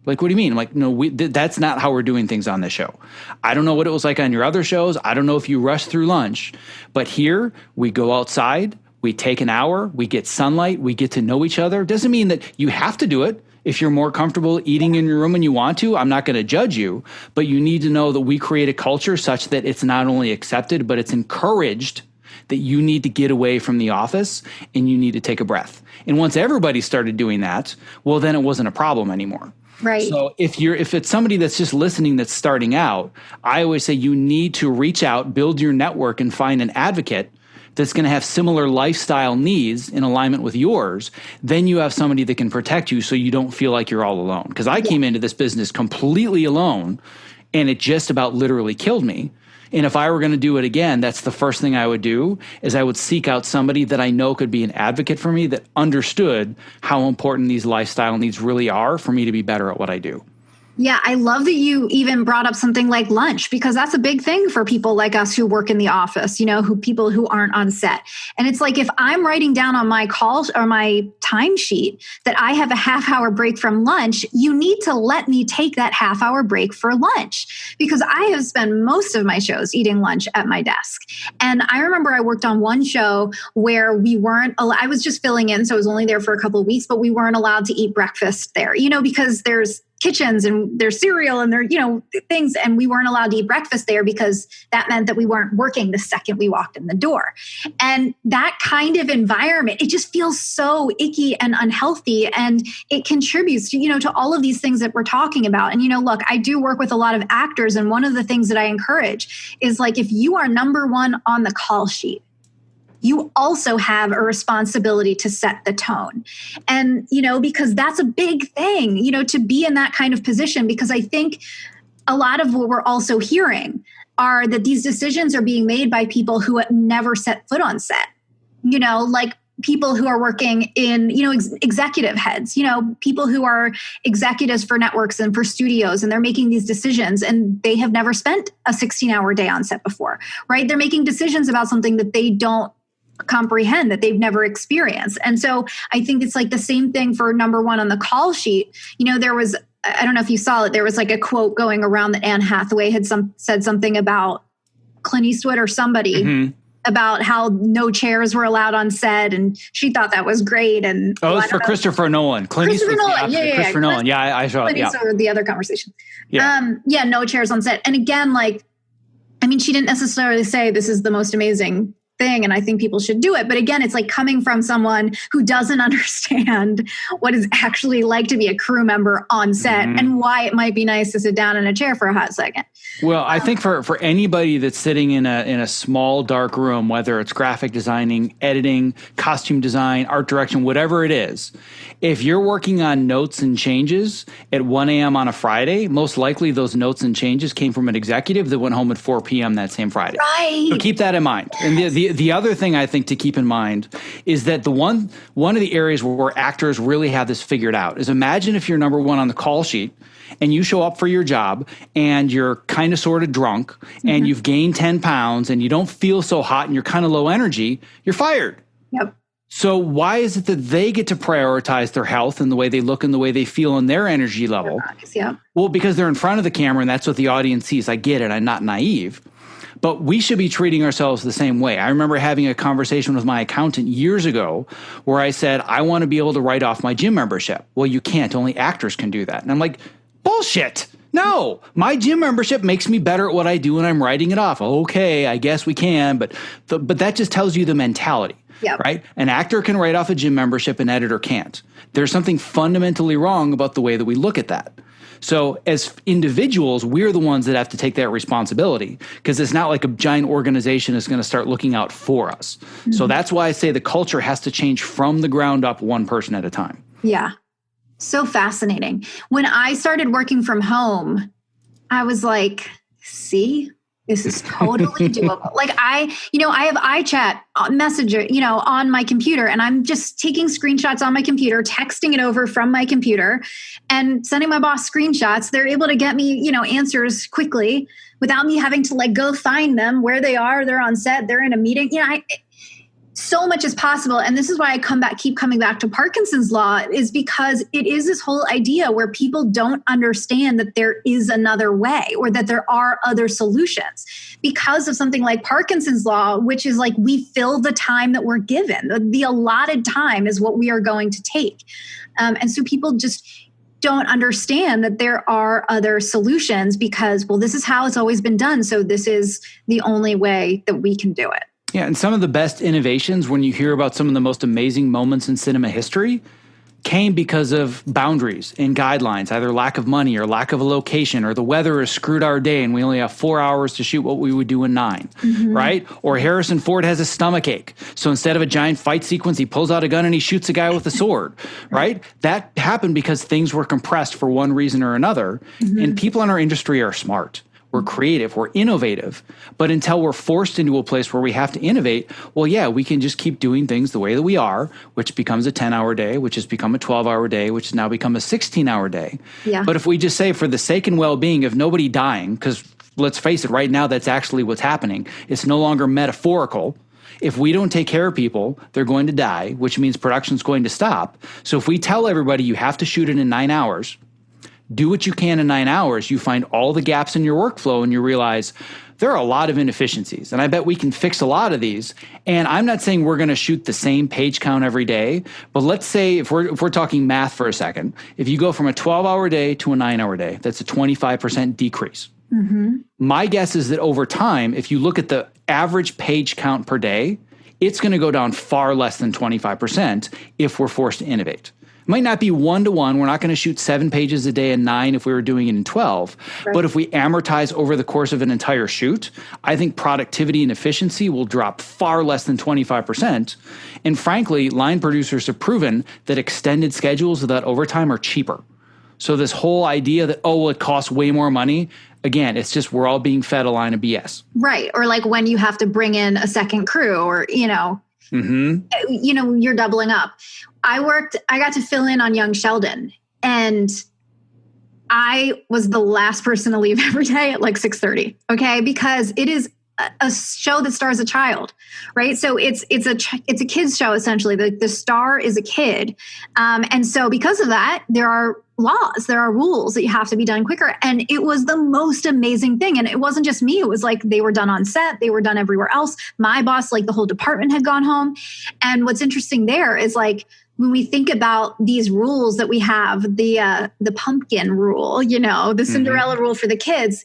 Like, what do you mean? I'm like, no, that's not how we're doing things on this show. I don't know what it was like on your other shows. I don't know if you rush through lunch. But here, we go outside, we take an hour, we get sunlight, we get to know each other. Doesn't mean that you have to do it. If you're more comfortable eating in your room and you want to, I'm not going to judge you. But you need to know that we create a culture such that it's not only accepted, but it's encouraged that you need to get away from the office and you need to take a breath. And once everybody started doing that, well, then it wasn't a problem anymore. Right. So if it's somebody that's just listening that's starting out, I always say you need to reach out, build your network, and find an advocate that's going to have similar lifestyle needs in alignment with yours. Then you have somebody that can protect you so you don't feel like you're all alone. Because I came into this business completely alone, and it just about literally killed me. And if I were going to do it again, that's the first thing I would do, is I would seek out somebody that I know could be an advocate for me, that understood how important these lifestyle needs really are for me to be better at what I do. Yeah, I love that you even brought up something like lunch, because that's a big thing for people like us who work in the office, people who aren't on set. And it's like, if I'm writing down on my calls or my timesheet that I have a half-hour break from lunch, you need to let me take that half-hour break for lunch, because I have spent most of my shows eating lunch at my desk. And I remember I worked on one show where I was just filling in, so I was only there for a couple of weeks, but we weren't allowed to eat breakfast there, because there's kitchens and there's cereal and there, things. And we weren't allowed to eat breakfast there because that meant that we weren't working the second we walked in the door. And that kind of environment, it just feels so icky and unhealthy. And it contributes to, to all of these things that we're talking about. And, look, I do work with a lot of actors. And one of the things that I encourage is, like, if you are number one on the call sheet, you also have a responsibility to set the tone. And, because that's a big thing, to be in that kind of position, because I think a lot of what we're also hearing are that these decisions are being made by people who have never set foot on set. like people who are working in, executive heads, people who are executives for networks and for studios, and they're making these decisions and they have never spent a 16-hour day on set before, right? They're making decisions about something that they don't comprehend, that they've never experienced. And so I think it's like the same thing for number one on the call sheet. There was, I don't know if you saw it, there was like a quote going around that Anne Hathaway had said something about Clint Eastwood or somebody about how no chairs were allowed on set, and she thought that was great. And it was for Christopher Nolan. Christopher Nolan, Christopher Nolan. Yeah, I saw it. Yeah, the other conversation. No chairs on set. And again, she didn't necessarily say this is the most amazing thing, and I think people should do it. But again, it's like coming from someone who doesn't understand what it's actually like to be a crew member on set and why it might be nice to sit down in a chair for a hot second. Well, I think for anybody that's sitting in a small, dark room, whether it's graphic designing, editing, costume design, art direction, whatever it is, if you're working on notes and changes at 1 a.m. on a Friday, most likely those notes and changes came from an executive that went home at 4 p.m. that same Friday. Right. So keep that in mind. And the other thing I think to keep in mind is that one of the areas where actors really have this figured out is, imagine if you're number one on the call sheet and you show up for your job and you're kind of sort of drunk and you've gained 10 pounds and you don't feel so hot and you're kind of low energy, you're fired. Yep. So why is it that they get to prioritize their health and the way they look and the way they feel and their energy level? Yeah. Well, because they're in front of the camera and that's what the audience sees. I get it. I'm not naive. But we should be treating ourselves the same way. I remember having a conversation with my accountant years ago where I said, I want to be able to write off my gym membership. Well, you can't. Only actors can do that. And I'm like, bullshit. No, my gym membership makes me better at what I do and I'm writing it off. Okay, I guess we can. But that just tells you the mentality. Yep. Right? An actor can write off a gym membership, an editor can't. There's something fundamentally wrong about the way that we look at that. So as individuals, we're the ones that have to take that responsibility, because it's not like a giant organization is going to start looking out for us. So that's why I say the culture has to change from the ground up, one person at a time. Yeah. So fascinating. When I started working from home, I was like, see, this is totally doable. Like I have iChat Messenger, on my computer, and I'm just taking screenshots on my computer, texting it over from my computer and sending my boss screenshots. They're able to get me, answers quickly without me having to go find them where they are. They're on set, they're in a meeting. So much is possible. And this is why I keep coming back to Parkinson's law, is because it is this whole idea where people don't understand that there is another way or that there are other solutions because of something like Parkinson's law, which is we fill the time that we're given. The allotted time is what we are going to take. And so people just don't understand that there are other solutions because, well, this is how it's always been done. So this is the only way that we can do it. Yeah, and some of the best innovations, when you hear about some of the most amazing moments in cinema history, came because of boundaries and guidelines, either lack of money or lack of a location, or the weather has screwed our day and we only have 4 hours to shoot what we would do in 9, right? Or Harrison Ford has a stomach ache. So instead of a giant fight sequence, he pulls out a gun and he shoots a guy with a sword, right? That happened because things were compressed for one reason or another. And people in our industry are smart. We're creative, we're innovative, but until we're forced into a place where we have to innovate, well, yeah, we can just keep doing things the way that we are, which becomes a 10-hour day, which has become a 12-hour day, which has now become a 16-hour day. Yeah. But if we just say, for the sake and well-being of nobody dying, because let's face it, right now that's actually what's happening. It's no longer metaphorical. If we don't take care of people, they're going to die, which means production's going to stop. So if we tell everybody you have to shoot it in 9 hours, do what you can in 9 hours, you find all the gaps in your workflow and you realize there are a lot of inefficiencies. And I bet we can fix a lot of these. And I'm not saying we're going to shoot the same page count every day, but let's say if we're talking math for a second, if you go from a 12-hour day to a 9-hour day, that's a 25% decrease. My guess is that over time, if you look at the average page count per day, it's going to go down far less than 25% if we're forced to innovate. Might not be 1-to-1. We're not going to shoot 7 pages a day and 9 if we were doing it in 12. Right. But if we amortize over the course of an entire shoot, I think productivity and efficiency will drop far less than 25%. And frankly, line producers have proven that extended schedules without overtime are cheaper. So this whole idea that, it costs way more money, again, it's just we're all being fed a line of BS. Right. Or when you have to bring in a second crew or, You're doubling up. I got to fill in on Young Sheldon, and I was the last person to leave every day at like 6:30. Okay. Because it is a show that stars a child, right? So it's a kid's show, essentially. The star is a kid. And so because of that, there are laws, there are rules that you have to be done quicker. And it was the most amazing thing. And it wasn't just me. It was like they were done on set. They were done everywhere else. My boss, like the whole department had gone home. And what's interesting there is like, when we think about these rules that we have, the pumpkin rule, the Cinderella rule for the kids,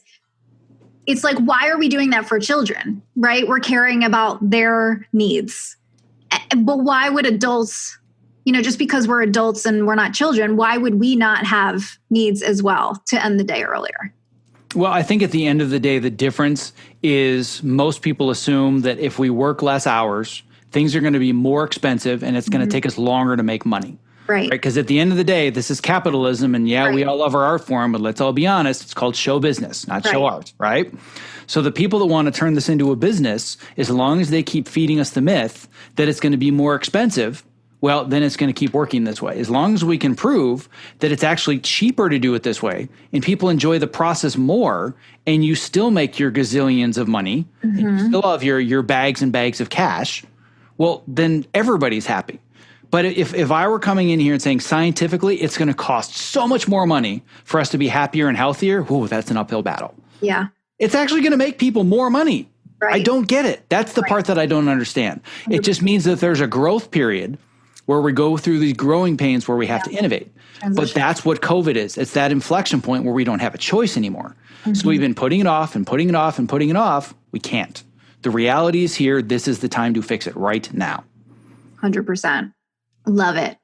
it's like, why are we doing that for children, right? We're caring about their needs. But why would adults, just because we're adults and we're not children, why would we not have needs as well to end the day earlier? Well, I think at the end of the day, the difference is most people assume that if we work less hours, things are going to be more expensive and it's going to take us longer to make money. Right. Because at the end of the day, this is capitalism. And we all love our art form, but let's all be honest, it's called show business, not show art, right? So the people that want to turn this into a business, as long as they keep feeding us the myth that it's going to be more expensive, well, then it's going to keep working this way. As long as we can prove that it's actually cheaper to do it this way and people enjoy the process more and you still make your gazillions of money, and you still have your bags and bags of cash, well, then everybody's happy. But if I were coming in here and saying scientifically it's going to cost so much more money for us to be happier and healthier, that's an uphill battle. Yeah. It's actually going to make people more money. Right. I don't get it. That's the part that I don't understand. It just means that there's a growth period where we go through these growing pains where we have to innovate. But that's what COVID is. It's that inflection point where we don't have a choice anymore. So we've been putting it off and putting it off and putting it off. We can't. The reality is here. This is the time to fix it right now. 100%. Love it.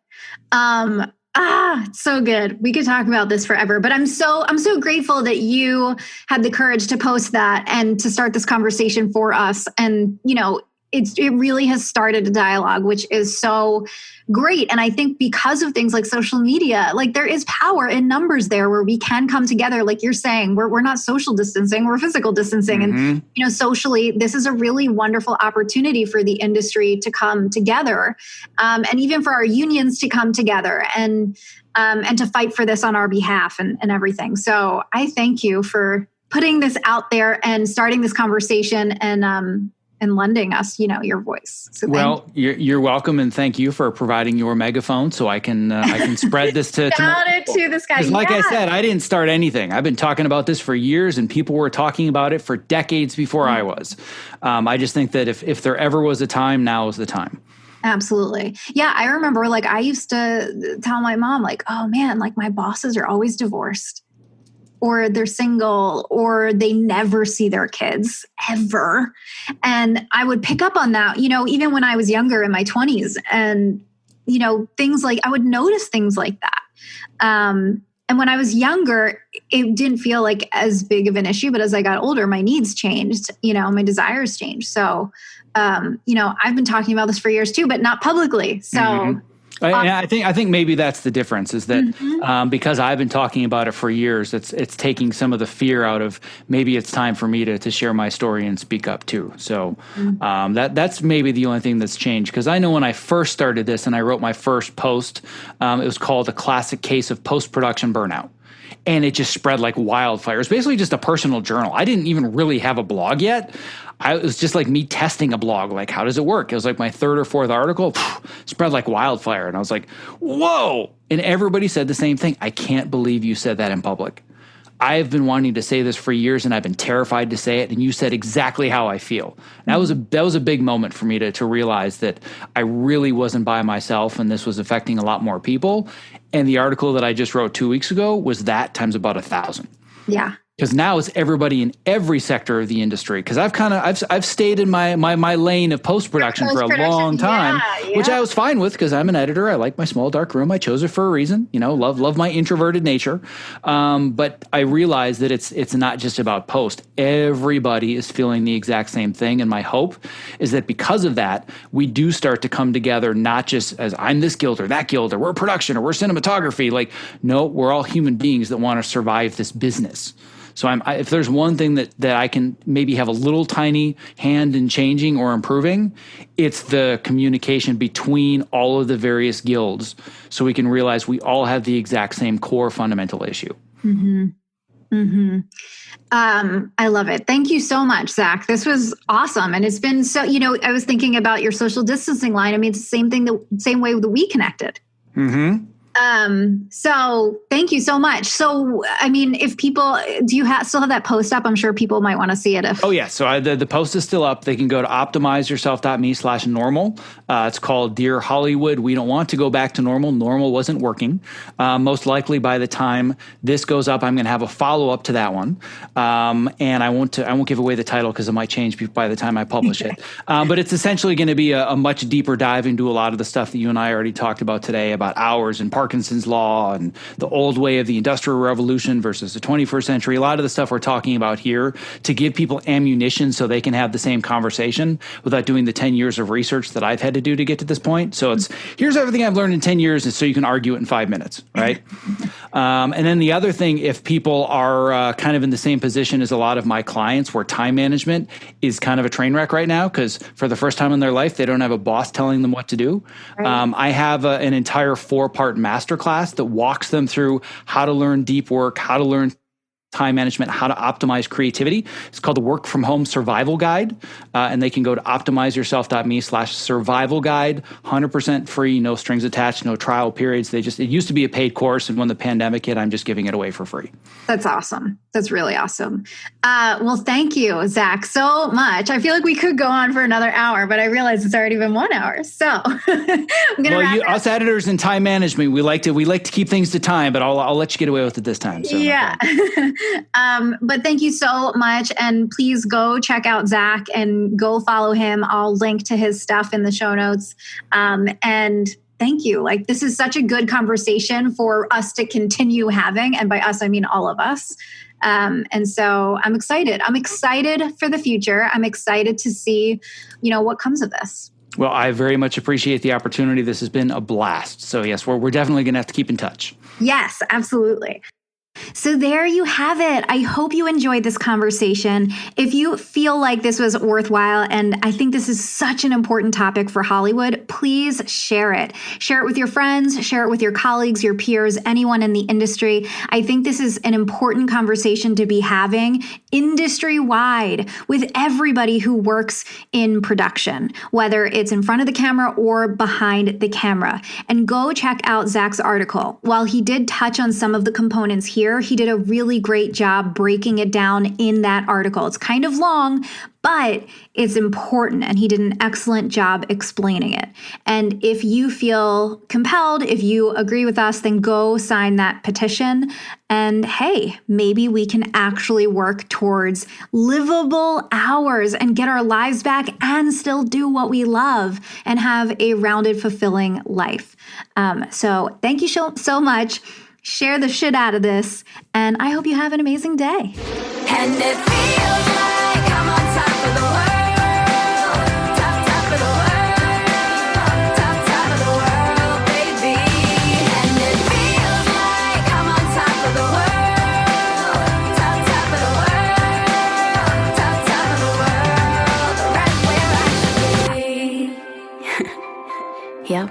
It's so good. We could talk about this forever, but I'm so grateful that you had the courage to post that and to start this conversation for us. And, it really has started a dialogue, which is so great. And I think because of things like social media, like there is power in numbers there where we can come together. Like you're saying, we're not social distancing, we're physical distancing. And, socially, this is a really wonderful opportunity for the industry to come together. And even for our unions to come together and to fight for this on our behalf and everything. So I thank you for putting this out there and starting this conversation and lending us, your voice. So you're welcome, and thank you for providing your megaphone so I can spread this to this guy. Because like I said, I didn't start anything. I've been talking about this for years, and people were talking about it for decades before I was. I just think that if there ever was a time, now is the time. Absolutely. Yeah, I remember like I used to tell my mom like, oh man, like my bosses are always divorced, or they're single, or they never see their kids ever. And I would pick up on that, even when I was younger in my 20s. And, things like, I would notice things like that. And when I was younger, it didn't feel like as big of an issue. But as I got older, my needs changed, my desires changed. So, I've been talking about this for years too, but not publicly. So I think maybe that's the difference is that because I've been talking about it for years, it's taking some of the fear out of maybe it's time for me to share my story and speak up too. So that's maybe the only thing that's changed. Because I know when I first started this and I wrote my first post, it was called A Classic Case of Post-Production Burnout. And it just spread like wildfire. It was basically just a personal journal. I didn't even really have a blog yet. It was just like me testing a blog. Like, how does it work? It was like my third or fourth article, spread like wildfire. And I was like, whoa. And everybody said the same thing. I can't believe you said that in public. I've been wanting to say this for years and I've been terrified to say it. And you said exactly how I feel. And that was a big moment for me to realize that I really wasn't by myself and this was affecting a lot more people. And the article that I just wrote 2 weeks ago was that times about 1,000. Yeah. Because now it's everybody in every sector of the industry. Because I've stayed in my lane of post-production for a long time, which I was fine with because I'm an editor. I like my small dark room. I chose it for a reason. Love my introverted nature. But I realized that it's not just about post. Everybody is feeling the exact same thing. And my hope is that because of that, we do start to come together, not just as I'm this guild or that guild, or we're production or we're cinematography. Like, no, we're all human beings that want to survive this business. So if there's one thing that I can maybe have a little tiny hand in changing or improving, it's the communication between all of the various guilds, so we can realize we all have the exact same core fundamental issue. I love it. Thank you so much, Zach. This was awesome. And it's been so, I was thinking about your social distancing line. I mean, it's the same thing, the same way that we connected. So thank you so much. So, I mean, if people, do you still have that post up? I'm sure people might want to see it. Oh yeah. So the post is still up. They can go to optimizeyourself.me/normal. It's called Dear Hollywood. We don't want to go back to normal. Normal wasn't working. Most likely by the time this goes up, I'm going to have a follow up to that one. And I won't give away the title because it might change by the time I publish it. But it's essentially going to be a much deeper dive into a lot of the stuff that you and I already talked about today about hours and Parkinson's law and the old way of the Industrial Revolution versus the 21st century. A lot of the stuff we're talking about here to give people ammunition so they can have the same conversation without doing the 10 years of research that I've had to do to get to this point. So it's, here's everything I've learned in 10 years, and so you can argue it in 5 minutes, right? And then the other thing, if people are kind of in the same position as a lot of my clients where time management is kind of a train wreck right now because for the first time in their life, they don't have a boss telling them what to do. Right. I have an entire 4-part masterclass that walks them through how to learn deep work, how to learn time management, how to optimize creativity. It's called the Work From Home Survival Guide. And they can go to optimizeyourself.me/survival guide, 100% free, no strings attached, no trial periods. It used to be a paid course. And when the pandemic hit, I'm just giving it away for free. That's awesome. That's really awesome. Well, thank you, Zach, so much. I feel like we could go on for another hour, but I realize it's already been 1 hour. So I'm going to wrap it up. Us editors in time management, we like to keep things to time, but I'll let you get away with it this time. So yeah. But thank you so much. And please go check out Zach and go follow him. I'll link to his stuff in the show notes. And thank you. Like, this is such a good conversation for us to continue having. And by us, I mean all of us. And so I'm excited. I'm excited for the future. I'm excited to see, what comes of this. Well, I very much appreciate the opportunity. This has been a blast. So yes, we're definitely going to have to keep in touch. Yes, absolutely. So there you have it. I hope you enjoyed this conversation. If you feel like this was worthwhile, and I think this is such an important topic for Hollywood, please share it. Share it with your friends, share it with your colleagues, your peers, anyone in the industry. I think this is an important conversation to be having industry-wide with everybody who works in production, whether it's in front of the camera or behind the camera. And go check out Zach's article. While he did touch on some of the components here, he did a really great job breaking it down in that article. It's kind of long, but it's important, and he did an excellent job explaining it. And if you feel compelled, if you agree with us, then go sign that petition. And hey, maybe we can actually work towards livable hours and get our lives back and still do what we love and have a rounded, fulfilling life. So thank you so much. Share the shit out of this, and I hope you have an amazing day. And it feels like I'm on top of the world, top of the world, top of the world, baby. And it feels like I'm on top of the world, top of the world, top of the world, right where I should be. Yep.